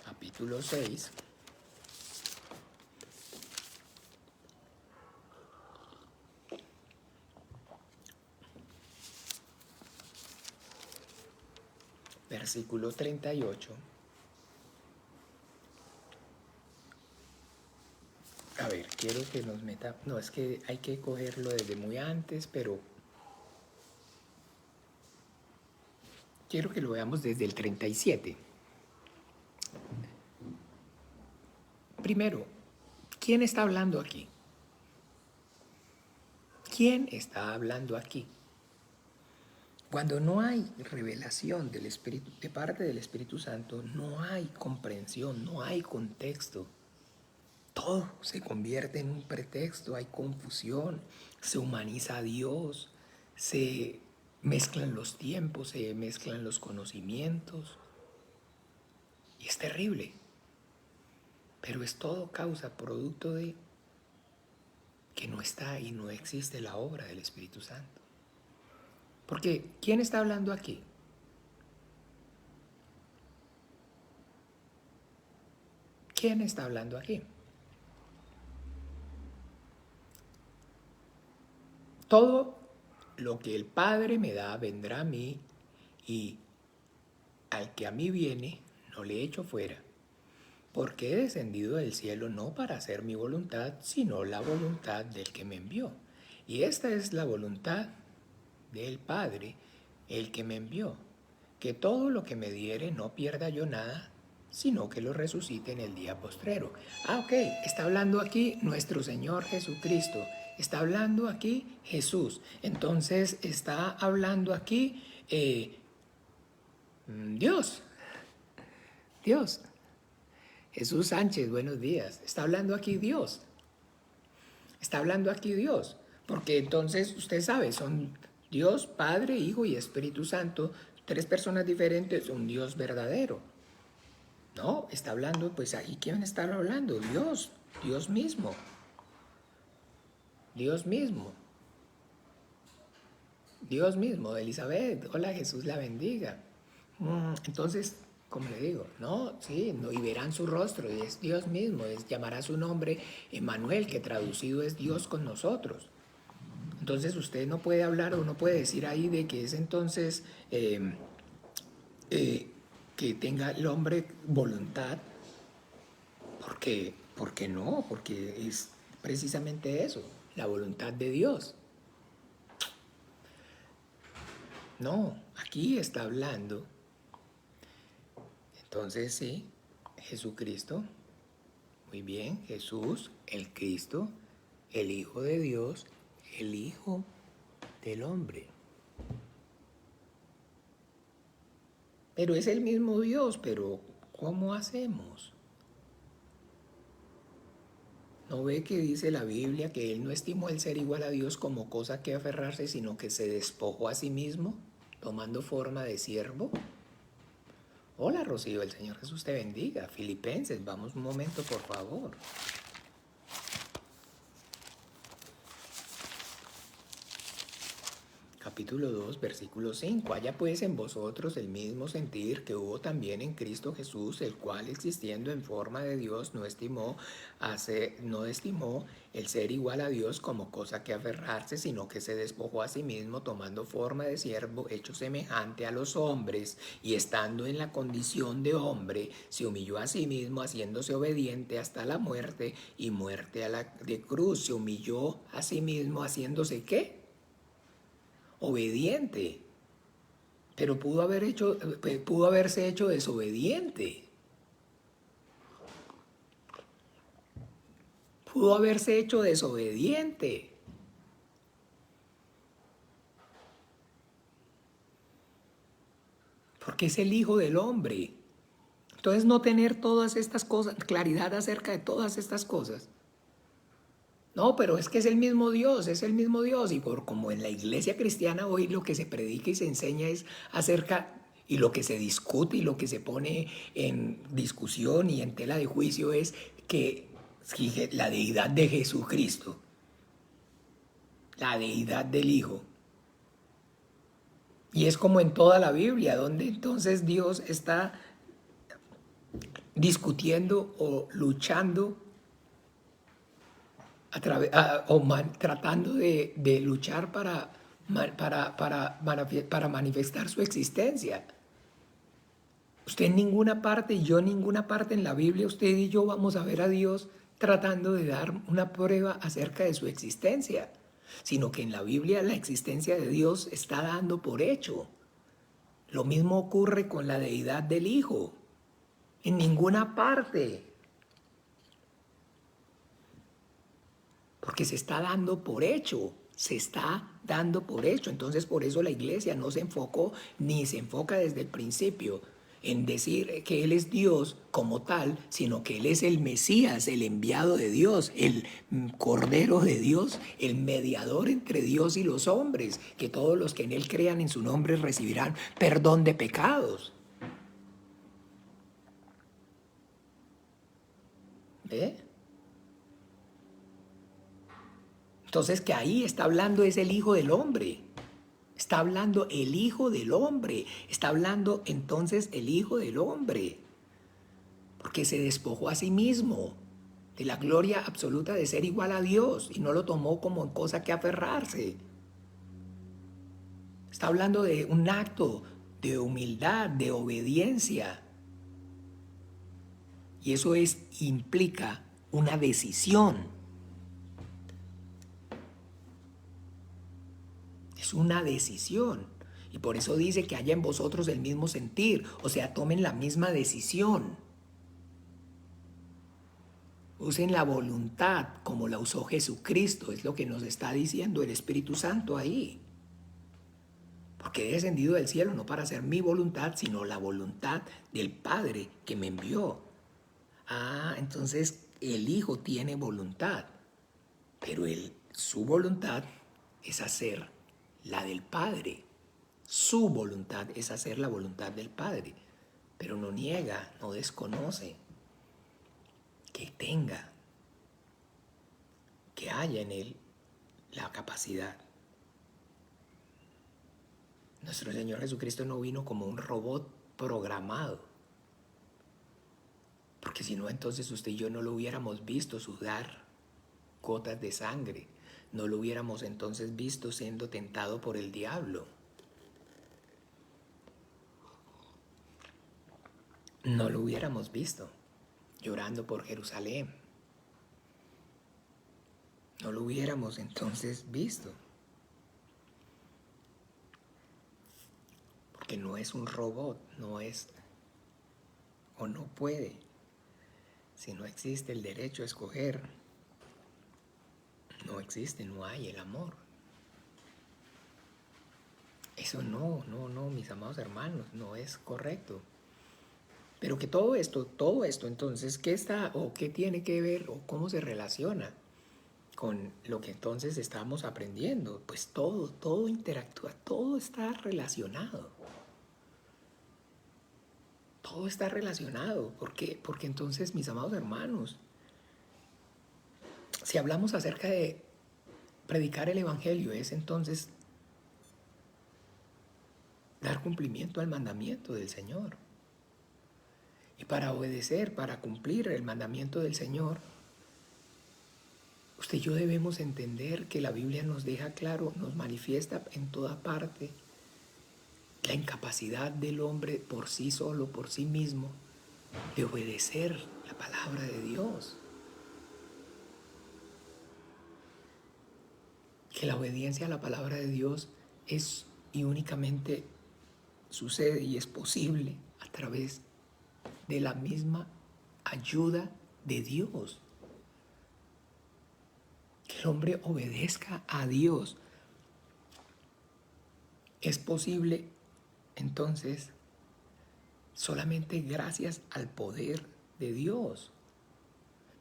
Speaker 1: Capítulo 6. Versículo 38. A ver, quiero que nos meta... No, es que hay que cogerlo desde muy antes, pero quiero que lo veamos desde el 37. Primero, ¿quién está hablando aquí? ¿Quién está hablando aquí? Cuando no hay revelación del Espíritu, de parte del Espíritu Santo, no hay comprensión, no hay contexto. Todo se convierte en un pretexto, hay confusión, se humaniza a Dios, se mezclan los tiempos, se mezclan los conocimientos. Y es terrible. Pero es todo causa, producto de que no está y no existe la obra del Espíritu Santo. Porque, ¿quién está hablando aquí? ¿Quién está hablando aquí? Todo lo que el Padre me da vendrá a mí, y al que a mí viene no le echo fuera, porque he descendido del cielo no para hacer mi voluntad, sino la voluntad del que me envió. Y esta es la voluntad del Padre, el que me envió, que todo lo que me diere no pierda yo nada, sino que lo resucite en el día postrero. Ok, está hablando aquí nuestro Señor Jesucristo, está hablando aquí Jesús, entonces está hablando aquí Dios, Dios. Jesús Sánchez, buenos días. Está hablando aquí Dios. Está hablando aquí Dios. Porque entonces, usted sabe, son Dios, Padre, Hijo y Espíritu Santo, tres personas diferentes, un Dios verdadero. No, está hablando, pues ahí, ¿quién está hablando? Dios, Dios mismo. Dios mismo. Dios mismo, Elizabeth. Hola, Jesús la bendiga. Entonces, como le digo, no, sí, no, y verán su rostro, y es Dios mismo, llamará su nombre Emmanuel, que traducido es Dios con nosotros. Entonces usted no puede hablar o no puede decir ahí de que es entonces que tenga el hombre voluntad, porque no, porque es precisamente eso, la voluntad de Dios. No, aquí está hablando. Entonces sí, Jesucristo, muy bien, Jesús, el Cristo, el Hijo de Dios, el Hijo del hombre. Pero es el mismo Dios, pero ¿cómo hacemos? ¿No ve que dice la Biblia que Él no estimó el ser igual a Dios como cosa que aferrarse, sino que se despojó a sí mismo, tomando forma de siervo? Hola Rocío, el Señor Jesús te bendiga. Filipenses, vamos un momento por favor. Capítulo 2, versículo 5. Haya pues en vosotros el mismo sentir que hubo también en Cristo Jesús, el cual existiendo en forma de Dios no estimó el ser igual a Dios como cosa que aferrarse, sino que se despojó a sí mismo, tomando forma de siervo, hecho semejante a los hombres, y estando en la condición de hombre, se humilló a sí mismo, haciéndose obediente hasta la muerte, y muerte de cruz. Se humilló a sí mismo, haciéndose ¿qué? Obediente, pero pudo haberse hecho desobediente, pudo haberse hecho desobediente, porque es el Hijo del Hombre. Entonces no tener todas estas cosas, claridad acerca de todas estas cosas. No, pero es que es el mismo Dios, es el mismo Dios. Y por como en la iglesia cristiana hoy lo que se predica y se enseña es acerca, y lo que se discute y lo que se pone en discusión y en tela de juicio es que la deidad de Jesucristo, la deidad del Hijo. Y es como en toda la Biblia, donde entonces Dios está discutiendo o luchando tratando de luchar para manifestar su existencia. Usted en ninguna parte, yo en ninguna parte en la Biblia, usted y yo vamos a ver a Dios tratando de dar una prueba acerca de su existencia, sino que en la Biblia la existencia de Dios está dando por hecho. Lo mismo ocurre con la deidad del Hijo. En ninguna parte. Porque se está dando por hecho, se está dando por hecho. Entonces por eso la iglesia no se enfocó ni se enfoca desde el principio en decir que Él es Dios como tal, sino que Él es el Mesías, el enviado de Dios, el Cordero de Dios, el mediador entre Dios y los hombres, que todos los que en Él crean en su nombre recibirán perdón de pecados. ¿Ve? Entonces que ahí está hablando es el Hijo del Hombre. Está hablando el Hijo del Hombre. Está hablando entonces el Hijo del Hombre. Porque se despojó a sí mismo de la gloria absoluta de ser igual a Dios y no lo tomó como cosa que aferrarse. Está hablando de un acto de humildad, de obediencia. Y eso implica una decisión. Es una decisión. Y por eso dice que haya en vosotros el mismo sentir. O sea, tomen la misma decisión. Usen la voluntad como la usó Jesucristo. Es lo que nos está diciendo el Espíritu Santo ahí. Porque he descendido del cielo no para hacer mi voluntad, sino la voluntad del Padre que me envió. Entonces el Hijo tiene voluntad. Pero su voluntad es hacer la del Padre. Su voluntad es hacer la voluntad del Padre, pero no niega, no desconoce que haya en él la capacidad. Nuestro Señor Jesucristo no vino como un robot programado, porque si no, entonces usted y yo no lo hubiéramos visto sudar gotas de sangre, no lo hubiéramos entonces visto siendo tentado por el diablo. No lo hubiéramos visto llorando por Jerusalén. No lo hubiéramos entonces visto. Porque no es un robot, no es o no puede. Si no existe el derecho a escoger, no existe, no hay el amor. Eso no, mis amados hermanos, no es correcto. Pero que todo esto, entonces, ¿qué está o qué tiene que ver o cómo se relaciona con lo que entonces estamos aprendiendo? Pues todo interactúa, todo está relacionado. Todo está relacionado. ¿Por qué? Porque entonces, mis amados hermanos, si hablamos acerca de predicar el Evangelio, es entonces dar cumplimiento al mandamiento del Señor. Y para obedecer, para cumplir el mandamiento del Señor, usted y yo debemos entender que la Biblia nos deja claro, nos manifiesta en toda parte la incapacidad del hombre por sí solo, por sí mismo, de obedecer la palabra de Dios. Que la obediencia a la palabra de Dios es y únicamente sucede y es posible a través de la misma ayuda de Dios. Que el hombre obedezca a Dios. Es posible entonces solamente gracias al poder de Dios.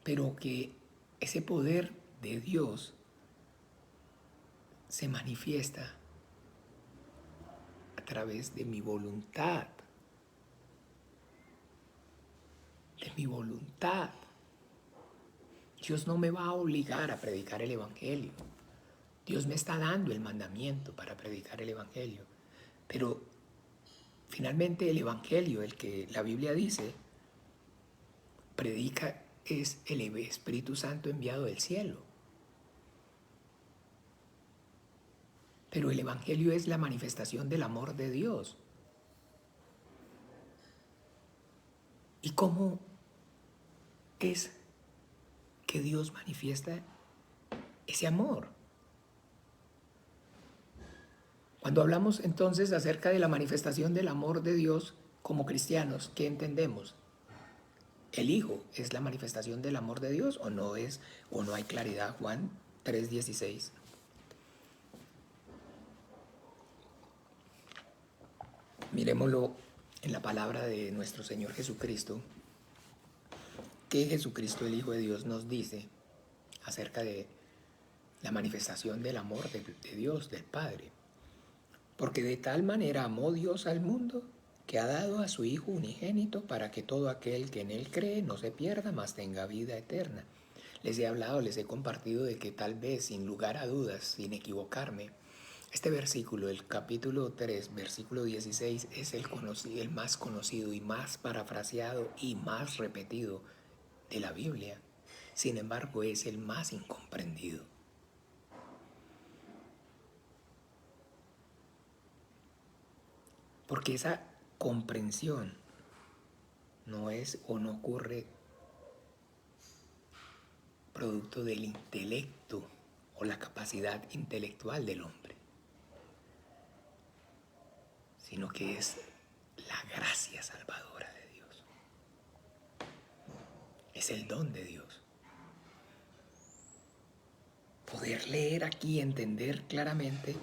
Speaker 1: Pero que ese poder de Dios se manifiesta a través de mi voluntad. De mi voluntad. Dios no me va a obligar a predicar el Evangelio. Dios me está dando el mandamiento para predicar el Evangelio. Pero finalmente el Evangelio, el que la Biblia dice, predica es el Espíritu Santo enviado del cielo. Pero el Evangelio es la manifestación del amor de Dios. ¿Y cómo es que Dios manifiesta ese amor? Cuando hablamos entonces acerca de la manifestación del amor de Dios como cristianos, ¿qué entendemos? ¿El Hijo es la manifestación del amor de Dios o no es, o no hay claridad? Juan 3:16. Miremoslo en la palabra de nuestro Señor Jesucristo, que Jesucristo, el Hijo de Dios, nos dice acerca de la manifestación del amor de Dios, del Padre. Porque de tal manera amó Dios al mundo, que ha dado a su Hijo unigénito para que todo aquel que en Él cree no se pierda, mas tenga vida eterna. Les he hablado, les he compartido de que tal vez, sin lugar a dudas, sin equivocarme, este versículo, el capítulo 3, versículo 16, es el más conocido y más parafraseado y más repetido de la Biblia. Sin embargo, es el más incomprendido. Porque esa comprensión no es o no ocurre producto del intelecto o la capacidad intelectual del hombre, sino que es la gracia salvadora de Dios. Es el don de Dios. Poder leer aquí y entender claramente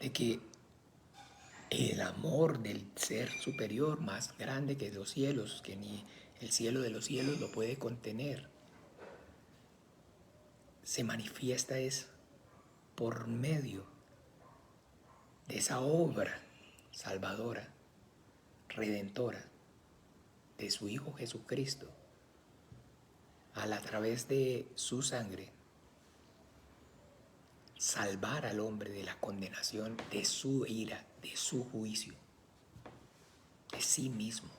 Speaker 1: de que el amor del ser superior más grande que los cielos, que ni el cielo de los cielos lo puede contener, se manifiesta es por medio de esa obra salvadora, redentora de su Hijo Jesucristo, a través de su sangre, salvar al hombre de la condenación, de su ira, de su juicio, de sí mismo.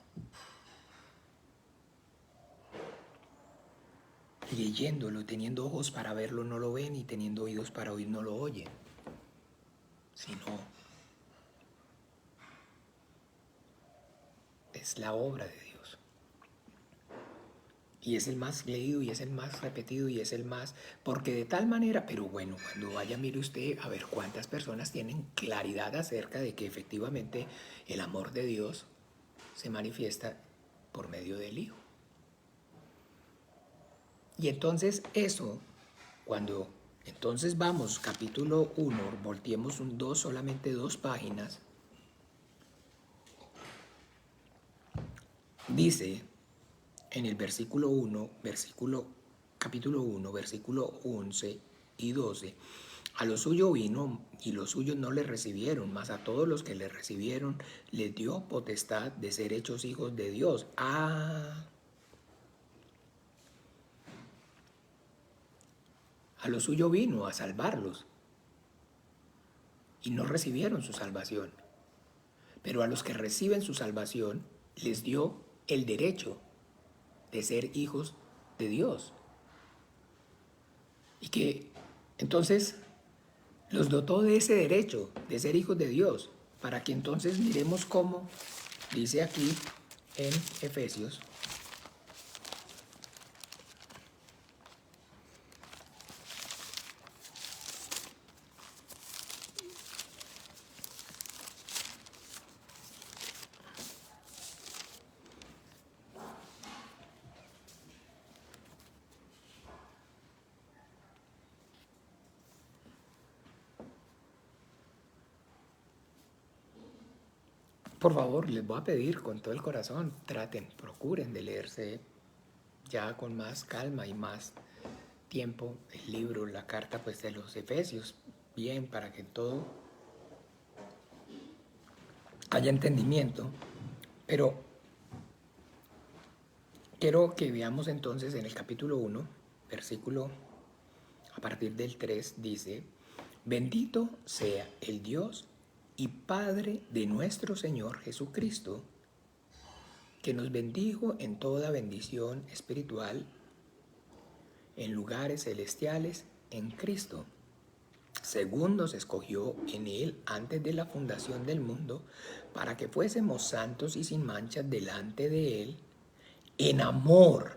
Speaker 1: Leyéndolo, teniendo ojos para verlo no lo ven y teniendo oídos para oír no lo oyen, sino es la obra de Dios. Y es el más leído y es el más repetido y es el más, porque de tal manera, pero bueno, cuando vaya mire usted a ver cuántas personas tienen claridad acerca de que efectivamente el amor de Dios se manifiesta por medio del Hijo. Y entonces eso, cuando entonces vamos capítulo 1, volteemos solamente 2 páginas, dice en el versículo 1, capítulo 1, versículo 11 y 12, a lo suyo vino y los suyos no le recibieron, mas a todos los que le recibieron les dio potestad de ser hechos hijos de Dios. A lo suyo vino a salvarlos y no recibieron su salvación. Pero a los que reciben su salvación les dio el derecho de ser hijos de Dios. Y que entonces los dotó de ese derecho de ser hijos de Dios, para que entonces miremos cómo dice aquí en Efesios. por favor, les voy a pedir con todo el corazón, procuren de leerse ya con más calma y más tiempo el libro, la carta pues de los Efesios, bien, para que todo haya entendimiento. Pero quiero que veamos entonces en el capítulo 1, versículo a partir del 3, dice: bendito sea el Dios y Padre de nuestro Señor Jesucristo, que nos bendijo en toda bendición espiritual en lugares celestiales en Cristo, según nos escogió en Él antes de la fundación del mundo, para que fuésemos santos y sin manchas delante de Él, en amor,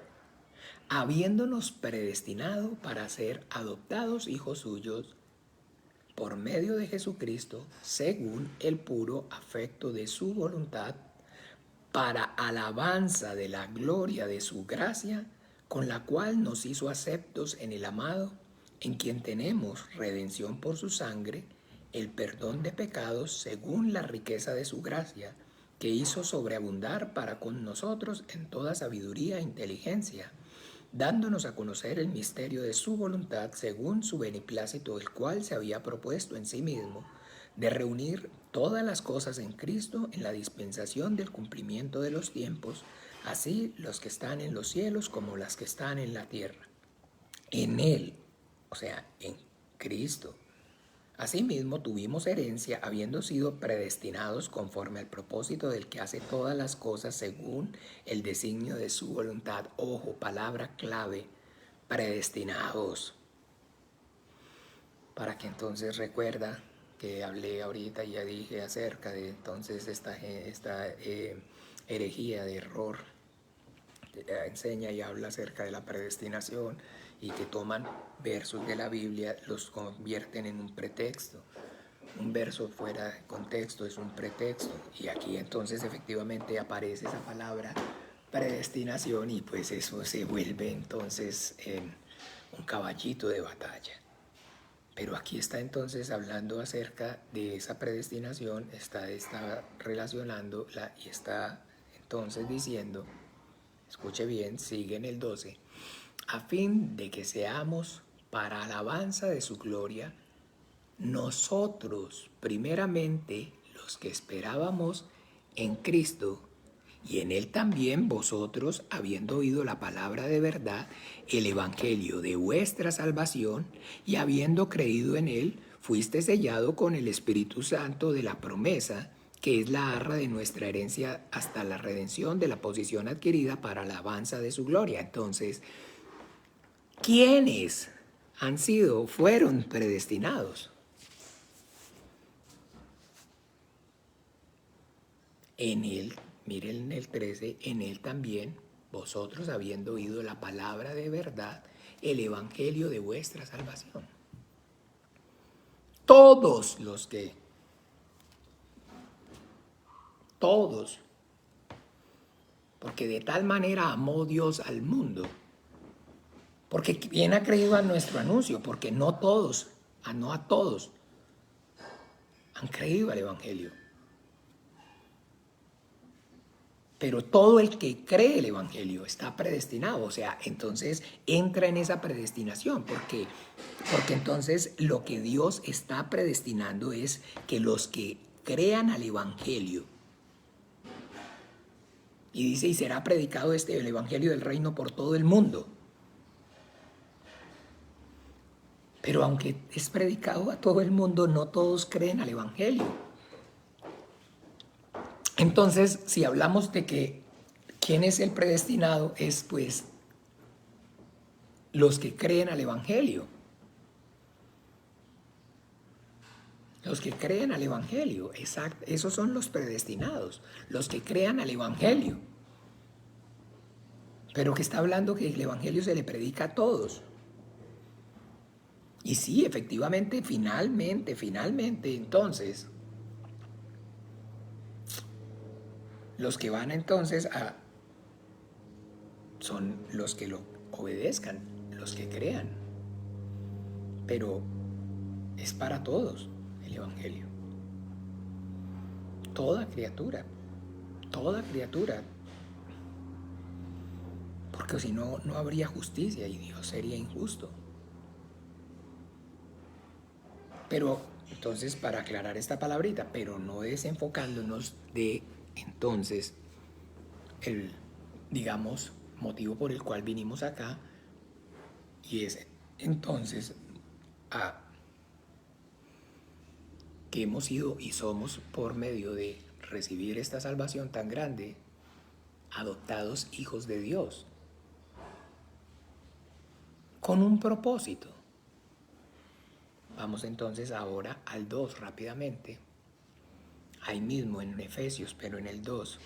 Speaker 1: habiéndonos predestinado para ser adoptados hijos suyos por medio de Jesucristo, según el puro afecto de su voluntad, para alabanza de la gloria de su gracia, con la cual nos hizo aceptos en el amado, en quien tenemos redención por su sangre, el perdón de pecados según la riqueza de su gracia, que hizo sobreabundar para con nosotros en toda sabiduría e inteligencia, dándonos a conocer el misterio de su voluntad según su beneplácito, el cual se había propuesto en sí mismo, de reunir todas las cosas en Cristo en la dispensación del cumplimiento de los tiempos, así los que están en los cielos como las que están en la tierra. En Él, o sea, en Cristo. Asimismo tuvimos herencia, habiendo sido predestinados conforme al propósito del que hace todas las cosas según el designio de su voluntad. Ojo, palabra clave, predestinados. Para que entonces recuerda que hablé ahorita y ya dije acerca de entonces esta herejía de error. Enseña y habla acerca de la predestinación y que toman versos de la Biblia, los convierten en un pretexto. Un verso fuera de contexto es un pretexto, y aquí entonces efectivamente aparece esa palabra predestinación y pues eso se vuelve entonces en un caballito de batalla. Pero aquí está entonces hablando acerca de esa predestinación, está relacionándola y está entonces diciendo, escuche bien, sigue en el 12, a fin de que seamos para alabanza de su gloria, nosotros primeramente los que esperábamos en Cristo, y en Él también vosotros, habiendo oído la palabra de verdad, el evangelio de vuestra salvación, y habiendo creído en Él, fuiste sellado con el Espíritu Santo de la promesa, que es la arra de nuestra herencia hasta la redención de la posición adquirida para la alabanza de su gloria. Entonces, ¿quiénes fueron predestinados? En Él, miren el 13, en Él también, vosotros habiendo oído la palabra de verdad, el evangelio de vuestra salvación. Todos, porque de tal manera amó Dios al mundo, porque quien ha creído a nuestro anuncio, porque no a todos han creído al evangelio. Pero todo el que cree el evangelio está predestinado, o sea, entonces entra en esa predestinación, porque entonces lo que Dios está predestinando es que los que crean al evangelio, y dice, y será predicado el evangelio del reino por todo el mundo. Pero aunque es predicado a todo el mundo, no todos creen al evangelio. Entonces, si hablamos de que quién es el predestinado, es pues los que creen al evangelio. Los que creen al evangelio, exacto, esos son los predestinados, los que crean al evangelio. Pero que está hablando que el evangelio se le predica a todos. Y sí, efectivamente, finalmente, entonces, los que van entonces son los que lo obedezcan, los que crean. Pero es para todos el evangelio. Toda criatura. toda criatura, porque si no, no habría justicia y Dios sería injusto. Pero entonces, para aclarar esta palabrita, pero no desenfocándonos de entonces el, digamos, motivo por el cual vinimos acá, y es entonces a que hemos sido y somos, por medio de recibir esta salvación tan grande, adoptados hijos de Dios, con un propósito. Vamos entonces ahora al 2 rápidamente, ahí mismo en Efesios, pero en el 2.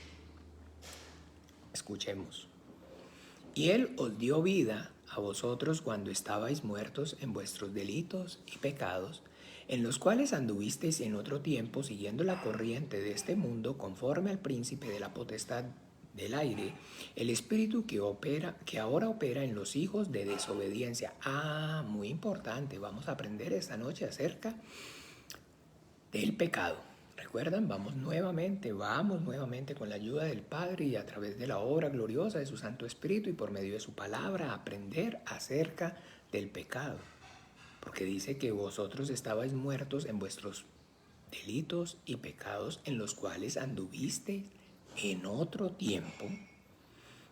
Speaker 1: Escuchemos. Y Él os dio vida a vosotros cuando estabais muertos en vuestros delitos y pecados, en los cuales anduvisteis en otro tiempo siguiendo la corriente de este mundo conforme al príncipe de la potestad del aire, el espíritu que ahora opera en los hijos de desobediencia. Muy importante, vamos a aprender esta noche acerca del pecado. ¿Recuerdan? Vamos nuevamente con la ayuda del Padre y a través de la obra gloriosa de su Santo Espíritu y por medio de su palabra a aprender acerca del pecado. Porque dice que vosotros estabais muertos en vuestros delitos y pecados en los cuales anduvisteis en otro tiempo,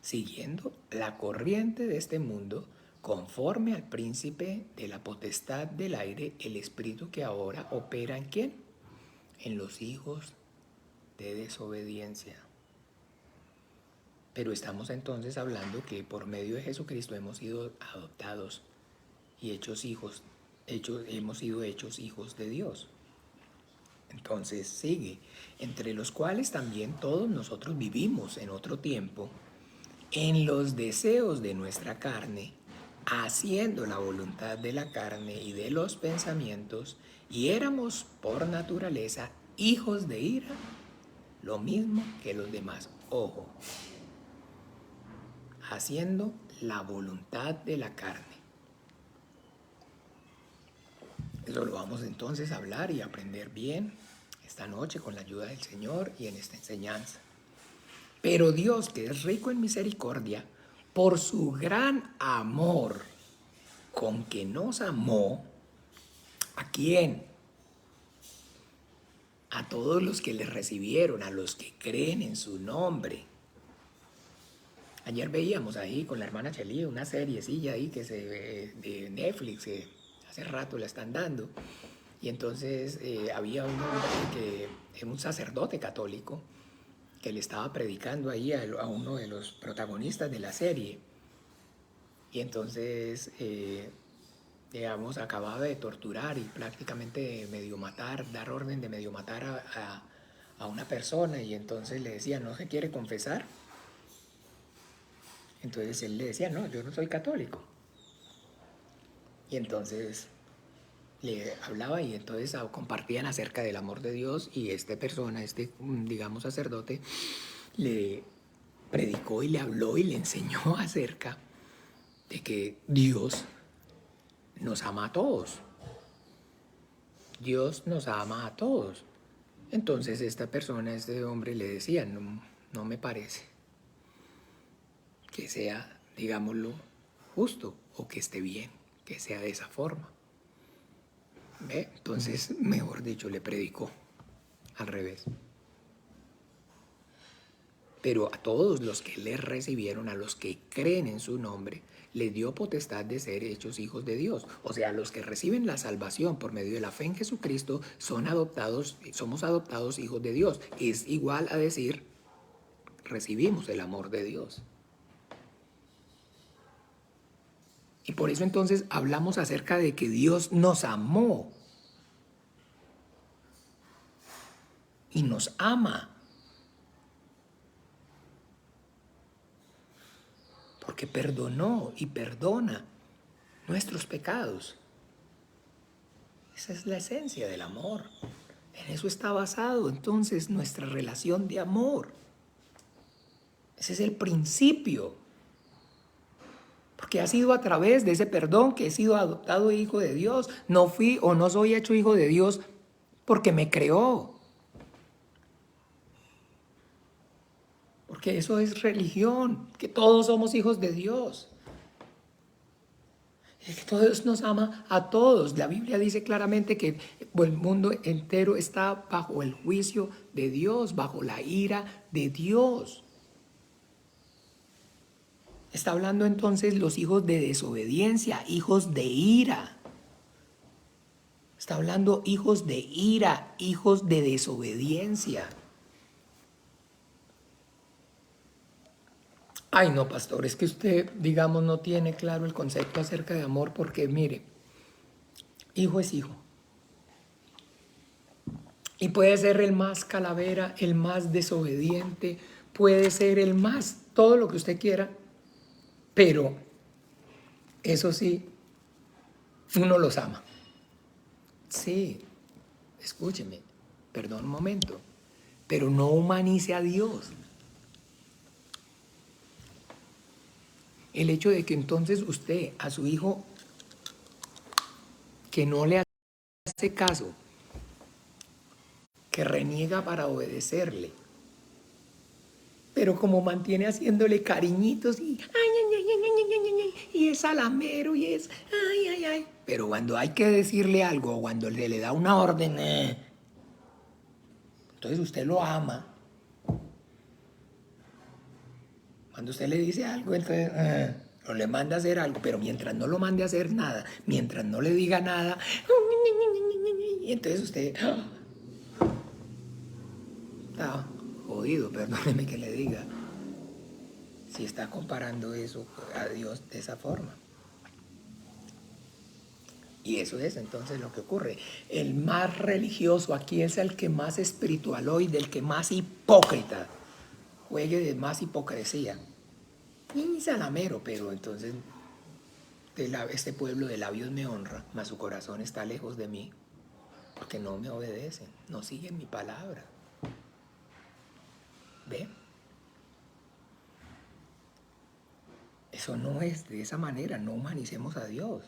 Speaker 1: siguiendo la corriente de este mundo, conforme al príncipe de la potestad del aire, el espíritu que ahora opera ¿en quién? En los hijos de desobediencia. Pero estamos entonces hablando que por medio de Jesucristo hemos sido adoptados y hemos sido hechos hijos de Dios. Entonces sigue, entre los cuales también todos nosotros vivimos en otro tiempo, en los deseos de nuestra carne, haciendo la voluntad de la carne y de los pensamientos, y éramos por naturaleza hijos de ira, lo mismo que los demás. Ojo, haciendo la voluntad de la carne. Eso lo vamos entonces a hablar y aprender bien esta noche con la ayuda del Señor y en esta enseñanza. Pero Dios, que es rico en misericordia, por su gran amor con que nos amó, ¿a quién? A todos los que le recibieron, a los que creen en su nombre. Ayer veíamos ahí con la hermana Chelí una seriecilla ahí que de Netflix, que hace rato la están dando. Y entonces había un sacerdote católico que le estaba predicando ahí a uno de los protagonistas de la serie. Y entonces, digamos, acababa de torturar y prácticamente medio matar, dar orden de medio matar a una persona. Y entonces le decía, ¿no se quiere confesar? Entonces él le decía, no, yo no soy católico. Y entonces le hablaba y entonces compartían acerca del amor de Dios y esta persona, digamos sacerdote, le predicó y le habló y le enseñó acerca de que Dios nos ama a todos. Dios nos ama a todos. Entonces esta persona, este hombre le decía, no me parece que sea, digámoslo, justo o que esté bien, que sea de esa forma. ¿Ve? Entonces, mejor dicho, le predicó al revés. Pero a todos los que le recibieron, a los que creen en su nombre, les dio potestad de ser hechos hijos de Dios. O sea, los que reciben la salvación por medio de la fe en Jesucristo somos adoptados hijos de Dios. Es igual a decir, recibimos el amor de Dios. Y por eso entonces hablamos acerca de que Dios nos amó y nos ama. Porque perdonó y perdona nuestros pecados. Esa es la esencia del amor. En eso está basado entonces nuestra relación de amor. Ese es el principio. Porque ha sido a través de ese perdón que he sido adoptado hijo de Dios. No fui o no soy hecho hijo de Dios porque me creó. porque eso es religión, que todos somos hijos de Dios. Es que Dios nos ama a todos. La Biblia dice claramente que el mundo entero está bajo el juicio de Dios, bajo la ira de Dios. Está hablando entonces los hijos de desobediencia, hijos de ira. Está hablando hijos de ira, hijos de desobediencia. Ay, no, pastor, es que usted, digamos, no tiene claro el concepto acerca de amor porque, mire, hijo es hijo. Y puede ser el más calavera, el más desobediente, puede ser el más, todo lo que usted quiera, pero eso sí, uno los ama. Sí, escúcheme, perdón un momento, pero no humanice a Dios. El hecho de que entonces usted a su hijo que no le hace caso, que reniega para obedecerle, pero como mantiene haciéndole cariñitos y y es salamero y es ay. Pero cuando hay que decirle algo, cuando le da una orden, entonces usted lo ama. Cuando usted le dice algo, entonces o le manda a hacer algo, pero mientras no lo mande a hacer nada, mientras no le diga nada, y entonces usted está jodido, perdóneme que le diga, si está comparando eso a Dios de esa forma. Y eso es entonces lo que ocurre. El más religioso aquí es el que más espiritualoide, el que más hipócrita, juegue de más hipocresía. Y salamero, pero entonces este pueblo de labios me honra, mas su corazón está lejos de mí, porque no me obedecen, no siguen mi palabra. ¿Ve? Eso no es de esa manera, no humanicemos a Dios.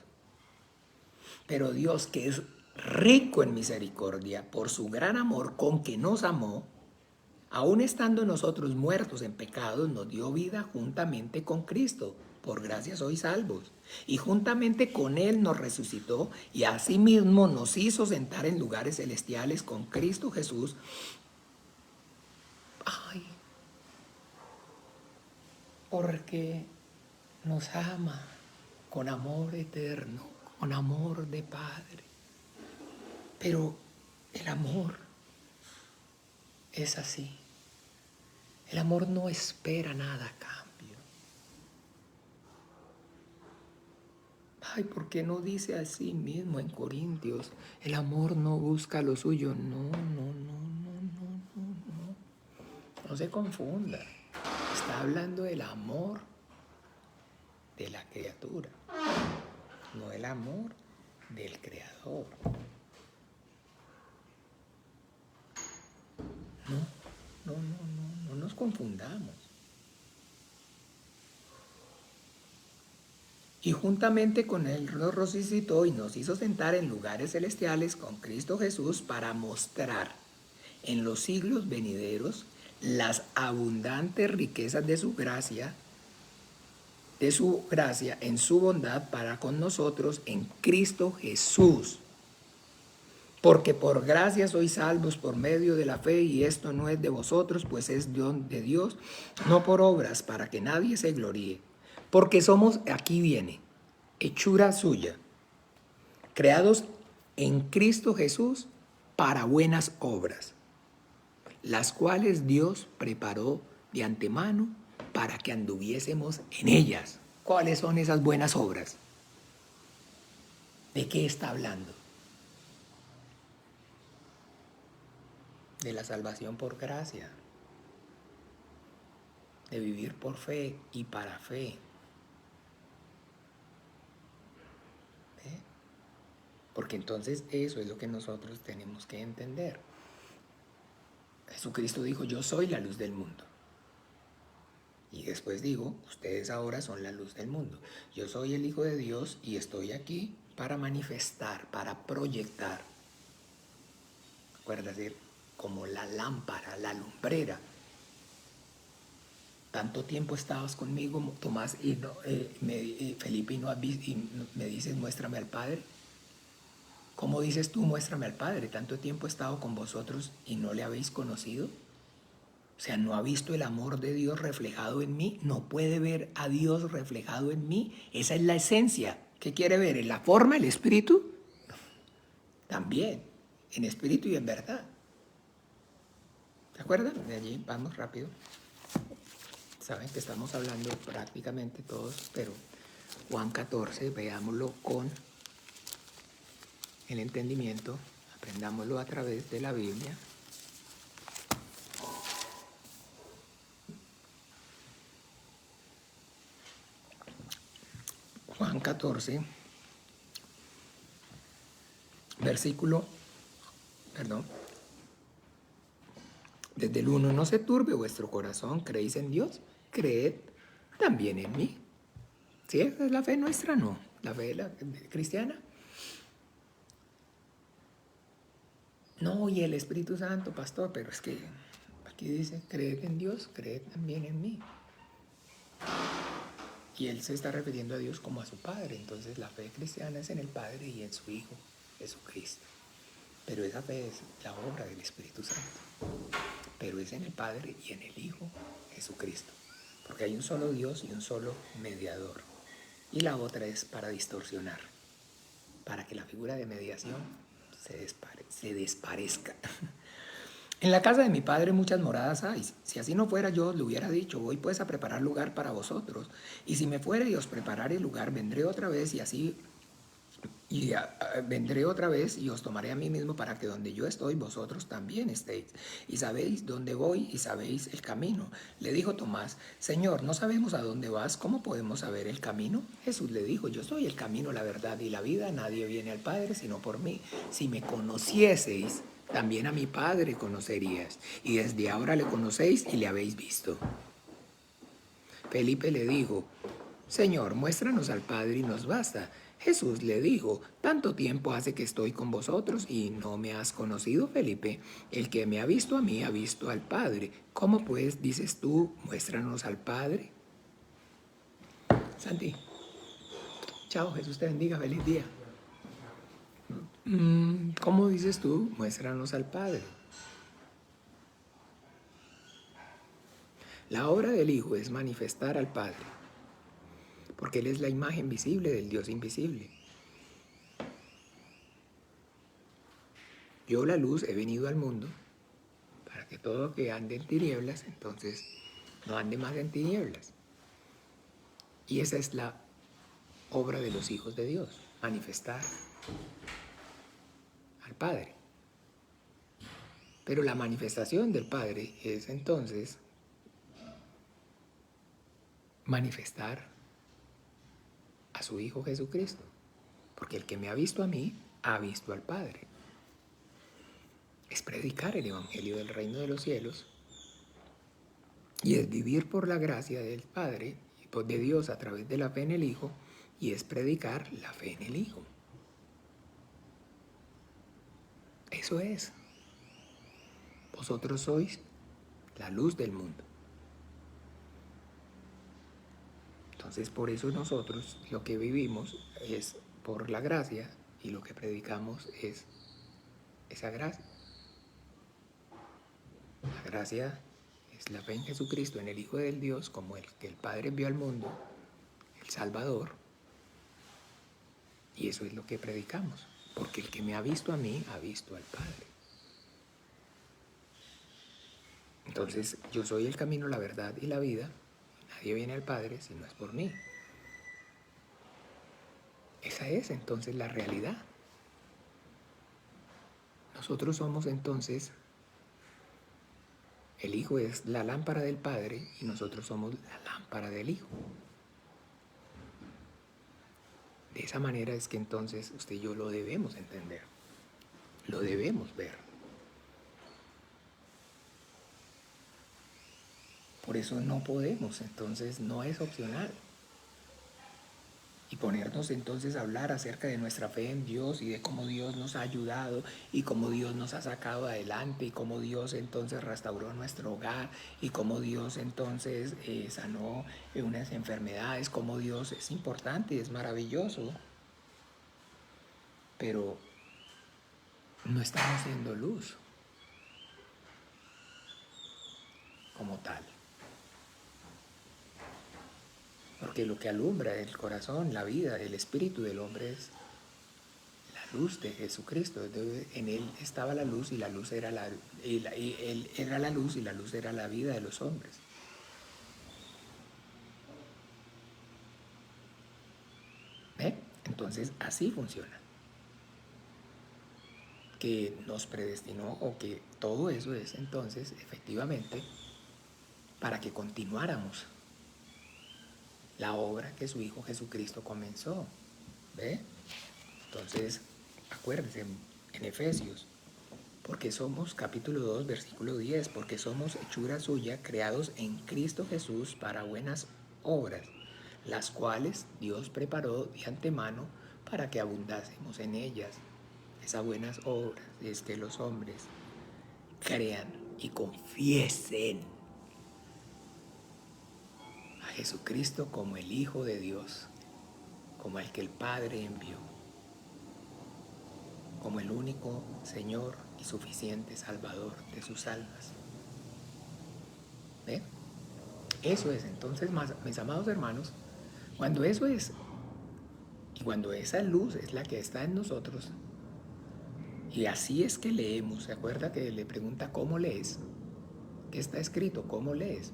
Speaker 1: Pero Dios, que es rico en misericordia, por su gran amor con que nos amó, aun estando nosotros muertos en pecados, nos dio vida juntamente con Cristo. Por gracia sois salvos. Y juntamente con Él nos resucitó y asimismo nos hizo sentar en lugares celestiales con Cristo Jesús. Ay, porque nos ama con amor eterno, con amor de Padre. Pero el amor es así. El amor no espera nada a cambio. Ay, ¿por qué no dice así mismo en Corintios? El amor no busca lo suyo. No. No se confunda. Está hablando del amor de la criatura, no el amor del Creador. No nos confundamos. Y juntamente con Él nos resucitó y nos hizo sentar en lugares celestiales con Cristo Jesús para mostrar en los siglos venideros las abundantes riquezas de su gracia en su bondad para con nosotros en Cristo Jesús. Porque por gracia sois salvos por medio de la fe, y esto no es de vosotros, pues es don de Dios, no por obras, para que nadie se gloríe. Porque somos, aquí viene, hechura suya, creados en Cristo Jesús para buenas obras, las cuales Dios preparó de antemano para que anduviésemos en ellas. ¿Cuáles son esas buenas obras? ¿De qué está hablando? De la salvación por gracia, de vivir por fe y para fe. ¿Ve? Porque entonces eso es lo que nosotros tenemos que entender. Jesucristo dijo, yo soy la luz del mundo. Y después digo, ustedes ahora son la luz del mundo. Yo soy el Hijo de Dios y estoy aquí para manifestar, para proyectar. Recuerda decir, como la lámpara, la lumbrera. tanto tiempo estabas conmigo, Tomás, y no, Felipe, y, no has visto, y me dices, muéstrame al Padre. ¿Cómo dices tú, muéstrame al Padre? Tanto tiempo he estado con vosotros y no le habéis conocido. O sea, no ha visto el amor de Dios reflejado en mí, no puede ver a Dios reflejado en mí. Esa es la esencia. ¿Qué quiere ver? ¿En la forma, el espíritu? También, en espíritu y en verdad. ¿Se acuerdan? De allí vamos rápido. Saben que estamos hablando prácticamente todos, pero Juan 14, veámoslo con el entendimiento, aprendámoslo a través de la Biblia. Juan 14, versículo, perdón, desde el 1, no se turbe vuestro corazón, creéis en Dios, creed también en mí. ¿Sí? Esa es la fe nuestra, no, la fe cristiana. No, y el Espíritu Santo, pastor, pero es que aquí dice, creed en Dios, creed también en mí. Y él se está refiriendo a Dios como a su Padre. Entonces la fe cristiana es en el Padre y en su Hijo, Jesucristo. Pero esa fe es la obra del Espíritu Santo. Pero es en el Padre y en el Hijo, Jesucristo. Porque hay un solo Dios y un solo mediador. Y la otra es para distorsionar, para que la figura de mediación se desparezca. En la casa de mi padre muchas moradas hay. Si así no fuera, yo le hubiera dicho, voy pues a preparar lugar para vosotros. Y si me fuere y os prepararé lugar, vendré otra vez vendré otra vez y os tomaré a mí mismo para que donde yo estoy, vosotros también estéis. Y sabéis dónde voy y sabéis el camino. Le dijo Tomás, Señor, no sabemos a dónde vas, ¿cómo podemos saber el camino? Jesús le dijo, yo soy el camino, la verdad y la vida. Nadie viene al Padre sino por mí. Si me conocieseis, también a mi Padre conocerías. Y desde ahora le conocéis y le habéis visto. Felipe le dijo, Señor, muéstranos al Padre y nos basta. Jesús le dijo, tanto tiempo hace que estoy con vosotros y no me has conocido, Felipe. El que me ha visto a mí ha visto al Padre. ¿Cómo pues dices tú, muéstranos al Padre? Santi, chao, Jesús te bendiga, feliz día. ¿Cómo dices tú, muéstranos al Padre? La obra del Hijo es manifestar al Padre, porque Él es la imagen visible del Dios invisible. Yo, la luz, he venido al mundo para que todo lo que ande en tinieblas, entonces no ande más en tinieblas. Y esa es la obra de los hijos de Dios, manifestar al Padre. Pero la manifestación del Padre es entonces manifestar a su Hijo Jesucristo. Porque el que me ha visto a mí, ha visto al Padre. Es predicar el Evangelio del Reino de los Cielos y es vivir por la gracia del Padre, de Dios a través de la fe en el Hijo, y es predicar la fe en el Hijo. Eso es. Vosotros sois la luz del mundo. Entonces, por eso nosotros lo que vivimos es por la gracia y lo que predicamos es esa gracia. La gracia es la fe en Jesucristo, en el Hijo del Dios, como el que el Padre envió al mundo, el Salvador. Y eso es lo que predicamos, porque el que me ha visto a mí, ha visto al Padre. Entonces, yo soy el camino, la verdad y la vida. Nadie viene al Padre si no es por mí. Esa es entonces la realidad. Nosotros somos entonces, el Hijo es la lámpara del Padre y nosotros somos la lámpara del Hijo. De esa manera es que entonces usted y yo lo debemos entender, lo debemos ver. Por eso no podemos, entonces no es opcional. y ponernos entonces a hablar acerca de nuestra fe en Dios y de cómo Dios nos ha ayudado y cómo Dios nos ha sacado adelante y cómo Dios entonces restauró nuestro hogar y cómo Dios entonces sanó unas enfermedades, cómo Dios es importante y es maravilloso, pero no estamos siendo luz como tal. Porque lo que alumbra el corazón, la vida, el espíritu del hombre es la luz de Jesucristo. Entonces, en Él estaba la luz y la luz era Él era la luz y la luz era la vida de los hombres. ¿Eh? Entonces así funciona. Que nos predestinó o que todo eso es entonces efectivamente para que continuáramos la obra que su Hijo Jesucristo comenzó. ¿Ve? Entonces, acuérdense, en Efesios, porque somos, capítulo 2, versículo 10, porque somos hechura suya, creados en Cristo Jesús para buenas obras, las cuales Dios preparó de antemano para que abundásemos en ellas. Esas buenas obras es que los hombres crean y confiesen a Jesucristo como el Hijo de Dios, como el que el Padre envió, como el único Señor y suficiente Salvador de sus almas. ¿Ven? Eso es, entonces, mis amados hermanos, cuando eso es, y cuando esa luz es la que está en nosotros, y así es que leemos, ¿se acuerda que le pregunta cómo lees? ¿Qué está escrito? ¿Cómo lees?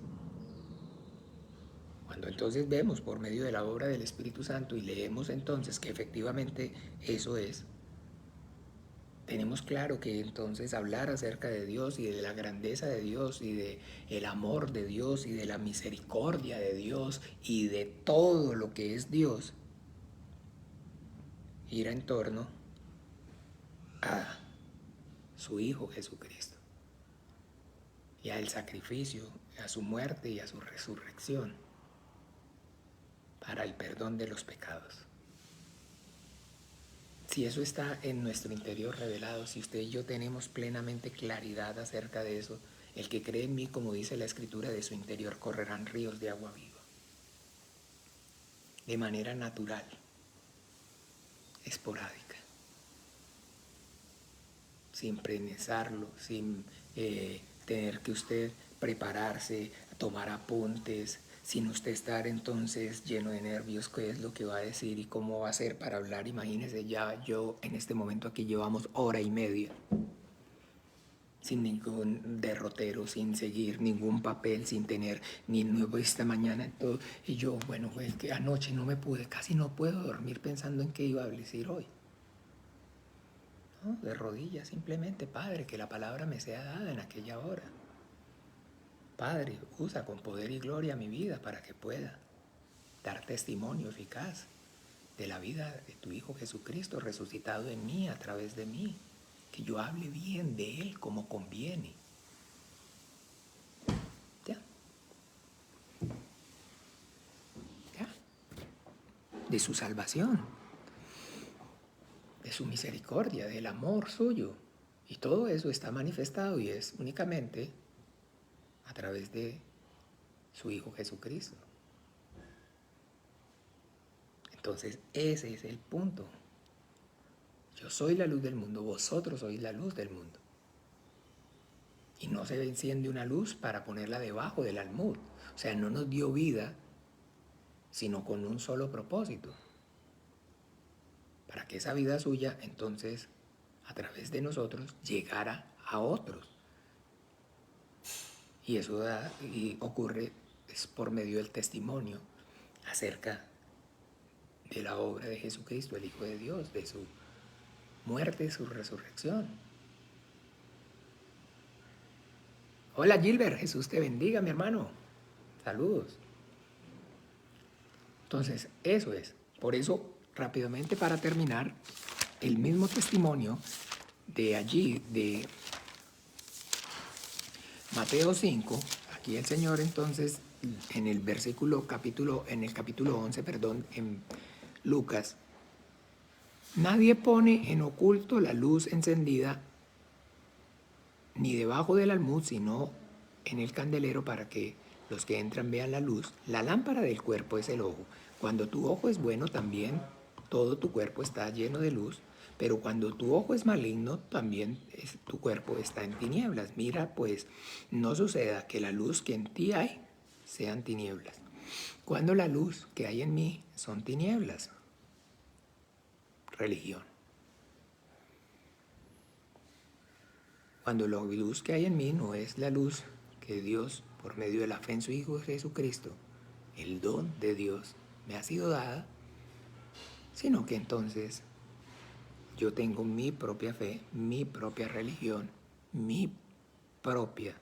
Speaker 1: Cuando entonces vemos por medio de la obra del Espíritu Santo y leemos entonces que efectivamente eso es, tenemos claro que entonces hablar acerca de Dios y de la grandeza de Dios y de el amor de Dios y de la misericordia de Dios y de todo lo que es Dios, gira en torno a su Hijo Jesucristo y al sacrificio, a su muerte y a su resurrección para el perdón de los pecados. Si eso está en nuestro interior revelado, si usted y yo tenemos plenamente claridad acerca de eso, el que cree en mí, como dice la Escritura, de su interior correrán ríos de agua viva. De manera natural, esporádica, sin prensarlo, sin tener que usted prepararse, tomar apuntes, sin usted estar entonces lleno de nervios, qué es lo que va a decir y cómo va a hacer para hablar. Imagínese, ya yo en este momento aquí llevamos 1:30, sin ningún derrotero, sin seguir ningún papel, sin tener ni nuevo esta mañana, todo. Y yo, bueno, pues que anoche no me pude, casi no puedo dormir pensando en qué iba a decir hoy. ¿No? De rodillas, simplemente, Padre, que la palabra me sea dada en aquella hora. Padre, usa con poder y gloria mi vida para que pueda dar testimonio eficaz de la vida de tu Hijo Jesucristo resucitado en mí, a través de mí. Que yo hable bien de Él como conviene. ¿Ya? ¿Ya? De su salvación, de su misericordia, del amor suyo. Y todo eso está manifestado y es únicamente a través de su Hijo Jesucristo. Entonces, ese es el punto. Yo soy la luz del mundo, vosotros sois la luz del mundo. Y no se enciende una luz para ponerla debajo del almud. O sea, no nos dio vida, sino con un solo propósito. Para que esa vida suya, entonces, a través de nosotros, llegara a otros. Y eso ocurre es por medio del testimonio acerca de la obra de Jesucristo, el Hijo de Dios, de su muerte y su resurrección. Hola Gilbert, Jesús te bendiga, mi hermano. Saludos. Entonces, eso es. Por eso, rápidamente para terminar, el mismo testimonio de allí, de Mateo 5, aquí el Señor entonces, en el capítulo 11, Lucas. Nadie pone en oculto la luz encendida ni debajo del almud, sino en el candelero para que los que entran vean la luz. La lámpara del cuerpo es el ojo. Cuando tu ojo es bueno, también todo tu cuerpo está lleno de luz. Pero cuando tu ojo es maligno, también tu cuerpo está en tinieblas. Mira, pues, no suceda que la luz que en ti hay sean tinieblas. Cuando la luz que hay en mí son tinieblas. Religión. Cuando la luz que hay en mí no es la luz que Dios, por medio de la fe en su Hijo Jesucristo, el don de Dios, me ha sido dada, sino que entonces yo tengo mi propia fe, mi propia religión, mi propia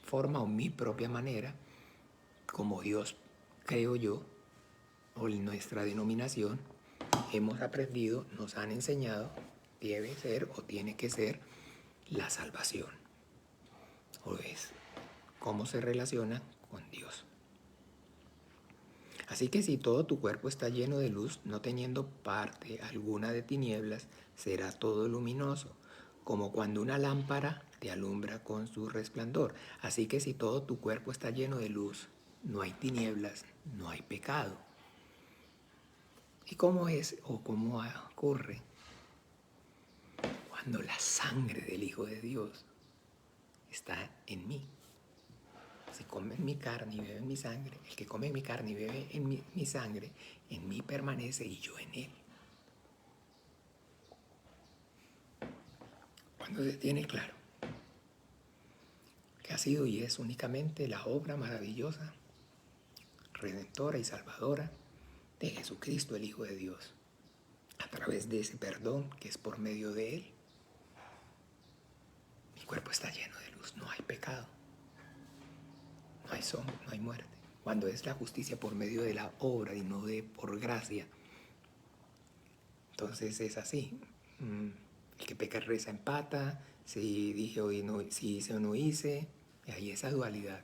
Speaker 1: forma o mi propia manera, como Dios, creo yo, o en nuestra denominación, hemos aprendido, nos han enseñado, debe ser o tiene que ser la salvación. O es cómo se relaciona con Dios. Así que si todo tu cuerpo está lleno de luz, no teniendo parte alguna de tinieblas, será todo luminoso, como cuando una lámpara te alumbra con su resplandor. Así que si todo tu cuerpo está lleno de luz, no hay tinieblas, no hay pecado. ¿Y cómo es o cómo ocurre? Cuando la sangre del Hijo de Dios está en mí. Si comen mi carne y beben mi sangre, el que come mi carne y bebe en mi sangre, en mí permanece y yo en él. Cuando se tiene claro que ha sido y es únicamente la obra maravillosa, redentora y salvadora de Jesucristo, el Hijo de Dios, a través de ese perdón que es por medio de él, mi cuerpo está lleno de luz, no hay pecado. No hay sombra, no hay muerte. Cuando es la justicia por medio de la obra y no por gracia, entonces es así. El que peca reza empata, si dije hoy no, si hice o no hice, y hay esa dualidad.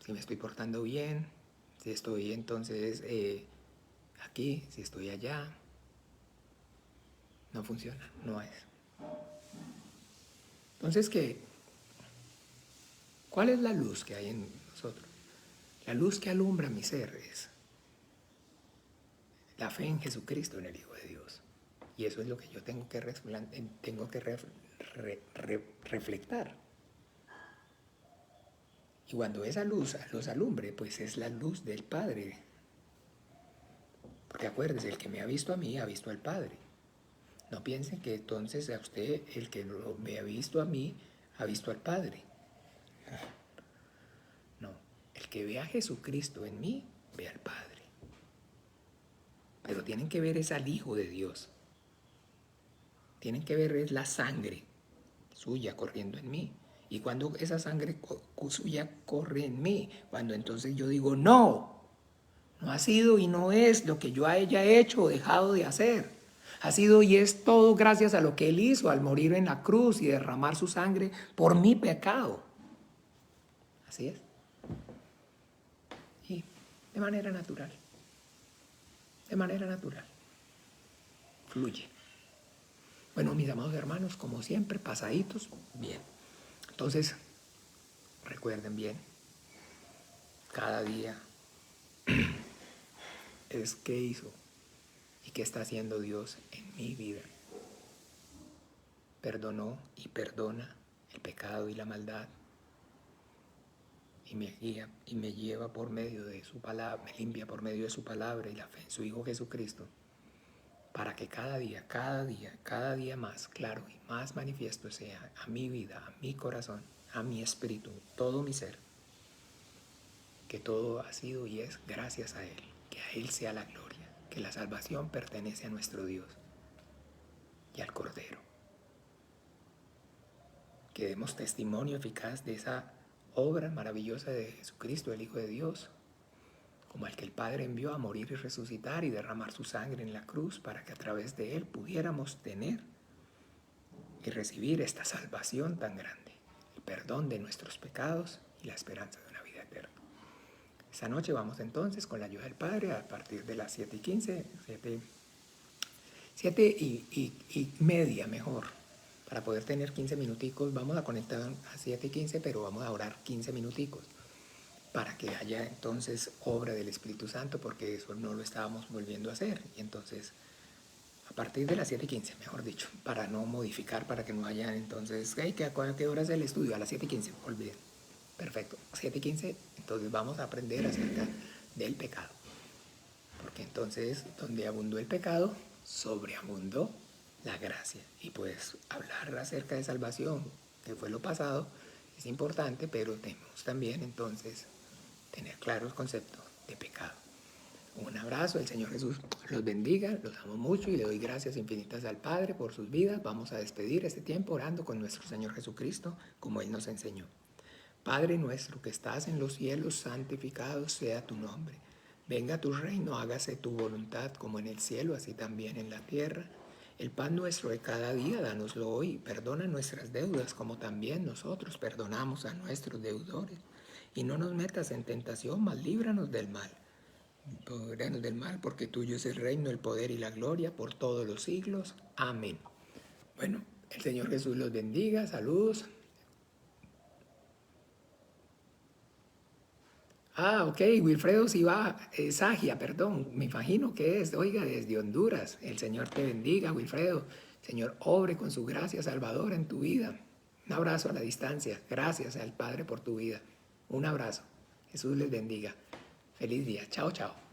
Speaker 1: Si me estoy portando bien, si estoy entonces aquí, si estoy allá, no funciona, no es. Entonces, ¿cuál es la luz que hay en nosotros? La luz que alumbra mi ser es la fe en Jesucristo, en el Hijo de Dios. Y eso es lo que yo tengo que reflectar. Y cuando esa luz los alumbre, pues es la luz del Padre. Porque acuérdese, el que me ha visto a mí, ha visto al Padre. No piensen que entonces a usted, el que me ha visto a mí, ha visto al Padre. No, el que ve a Jesucristo en mí, ve al Padre. Pero tienen que ver es al Hijo de Dios. Tienen que ver es la sangre suya corriendo en mí. Y cuando esa sangre suya corre en mí, cuando entonces yo digo, no ha sido y no es lo que yo haya hecho o dejado de hacer. Ha sido y es todo gracias a lo que Él hizo al morir en la cruz y derramar su sangre por mi pecado. Así es. Y de manera natural. De manera natural. Fluye. Bueno, mis amados hermanos, como siempre, pasaditos, bien. Entonces, recuerden bien, cada día es qué hizo y qué está haciendo Dios en mi vida. Perdonó y perdona el pecado y la maldad y me guía y me lleva por medio de su palabra, me limpia por medio de su palabra y la fe en su Hijo Jesucristo, para que cada día más claro y más manifiesto sea a mi vida, a mi corazón, a mi espíritu, todo mi ser, que todo ha sido y es gracias a Él, que a Él sea la gloria, que la salvación pertenece a nuestro Dios y al Cordero. Que demos testimonio eficaz de esa obra maravillosa de Jesucristo, el Hijo de Dios, como el que el Padre envió a morir y resucitar y derramar su sangre en la cruz para que a través de Él pudiéramos tener y recibir esta salvación tan grande, el perdón de nuestros pecados y la esperanza de una vida eterna. Esta noche vamos entonces, con la ayuda del Padre, a partir de las 7:15, 7:30 mejor, para poder tener 15 minuticos. Vamos a conectar a 7:15, pero vamos a orar 15 minuticos, para que haya entonces obra del Espíritu Santo, porque eso no lo estábamos volviendo a hacer. Y entonces, a partir de las 7:15, mejor dicho, para no modificar, para que no haya entonces, hey, ¿a qué hora es el estudio? A las 7:15, olviden. Perfecto, 7:15, entonces vamos a aprender acerca del pecado. Porque entonces, donde abundó el pecado, sobreabundó la gracia. Y pues hablar acerca de salvación, que fue lo pasado, es importante, pero tenemos también entonces tener claro el concepto de pecado. Un abrazo, el Señor Jesús los bendiga, los amo mucho y le doy gracias infinitas al Padre por sus vidas. Vamos a despedir este tiempo orando con nuestro Señor Jesucristo, como Él nos enseñó. Padre nuestro que estás en los cielos, santificado sea tu nombre. Venga tu reino, hágase tu voluntad como en el cielo, así también en la tierra. El pan nuestro de cada día, dánoslo hoy. Perdona nuestras deudas como también nosotros perdonamos a nuestros deudores. Y no nos metas en tentación, mas líbranos del mal. Líbranos del mal, porque tuyo es el reino, el poder y la gloria por todos los siglos. Amén. Bueno, el Señor Jesús los bendiga. Saludos. Ok, Wilfredo Sagia, perdón, me imagino que es, oiga, desde Honduras. El Señor te bendiga, Wilfredo. Señor, obre con su gracia salvadora en tu vida. Un abrazo a la distancia. Gracias al Padre por tu vida. Un abrazo. Jesús les bendiga. Feliz día. Chao, chao.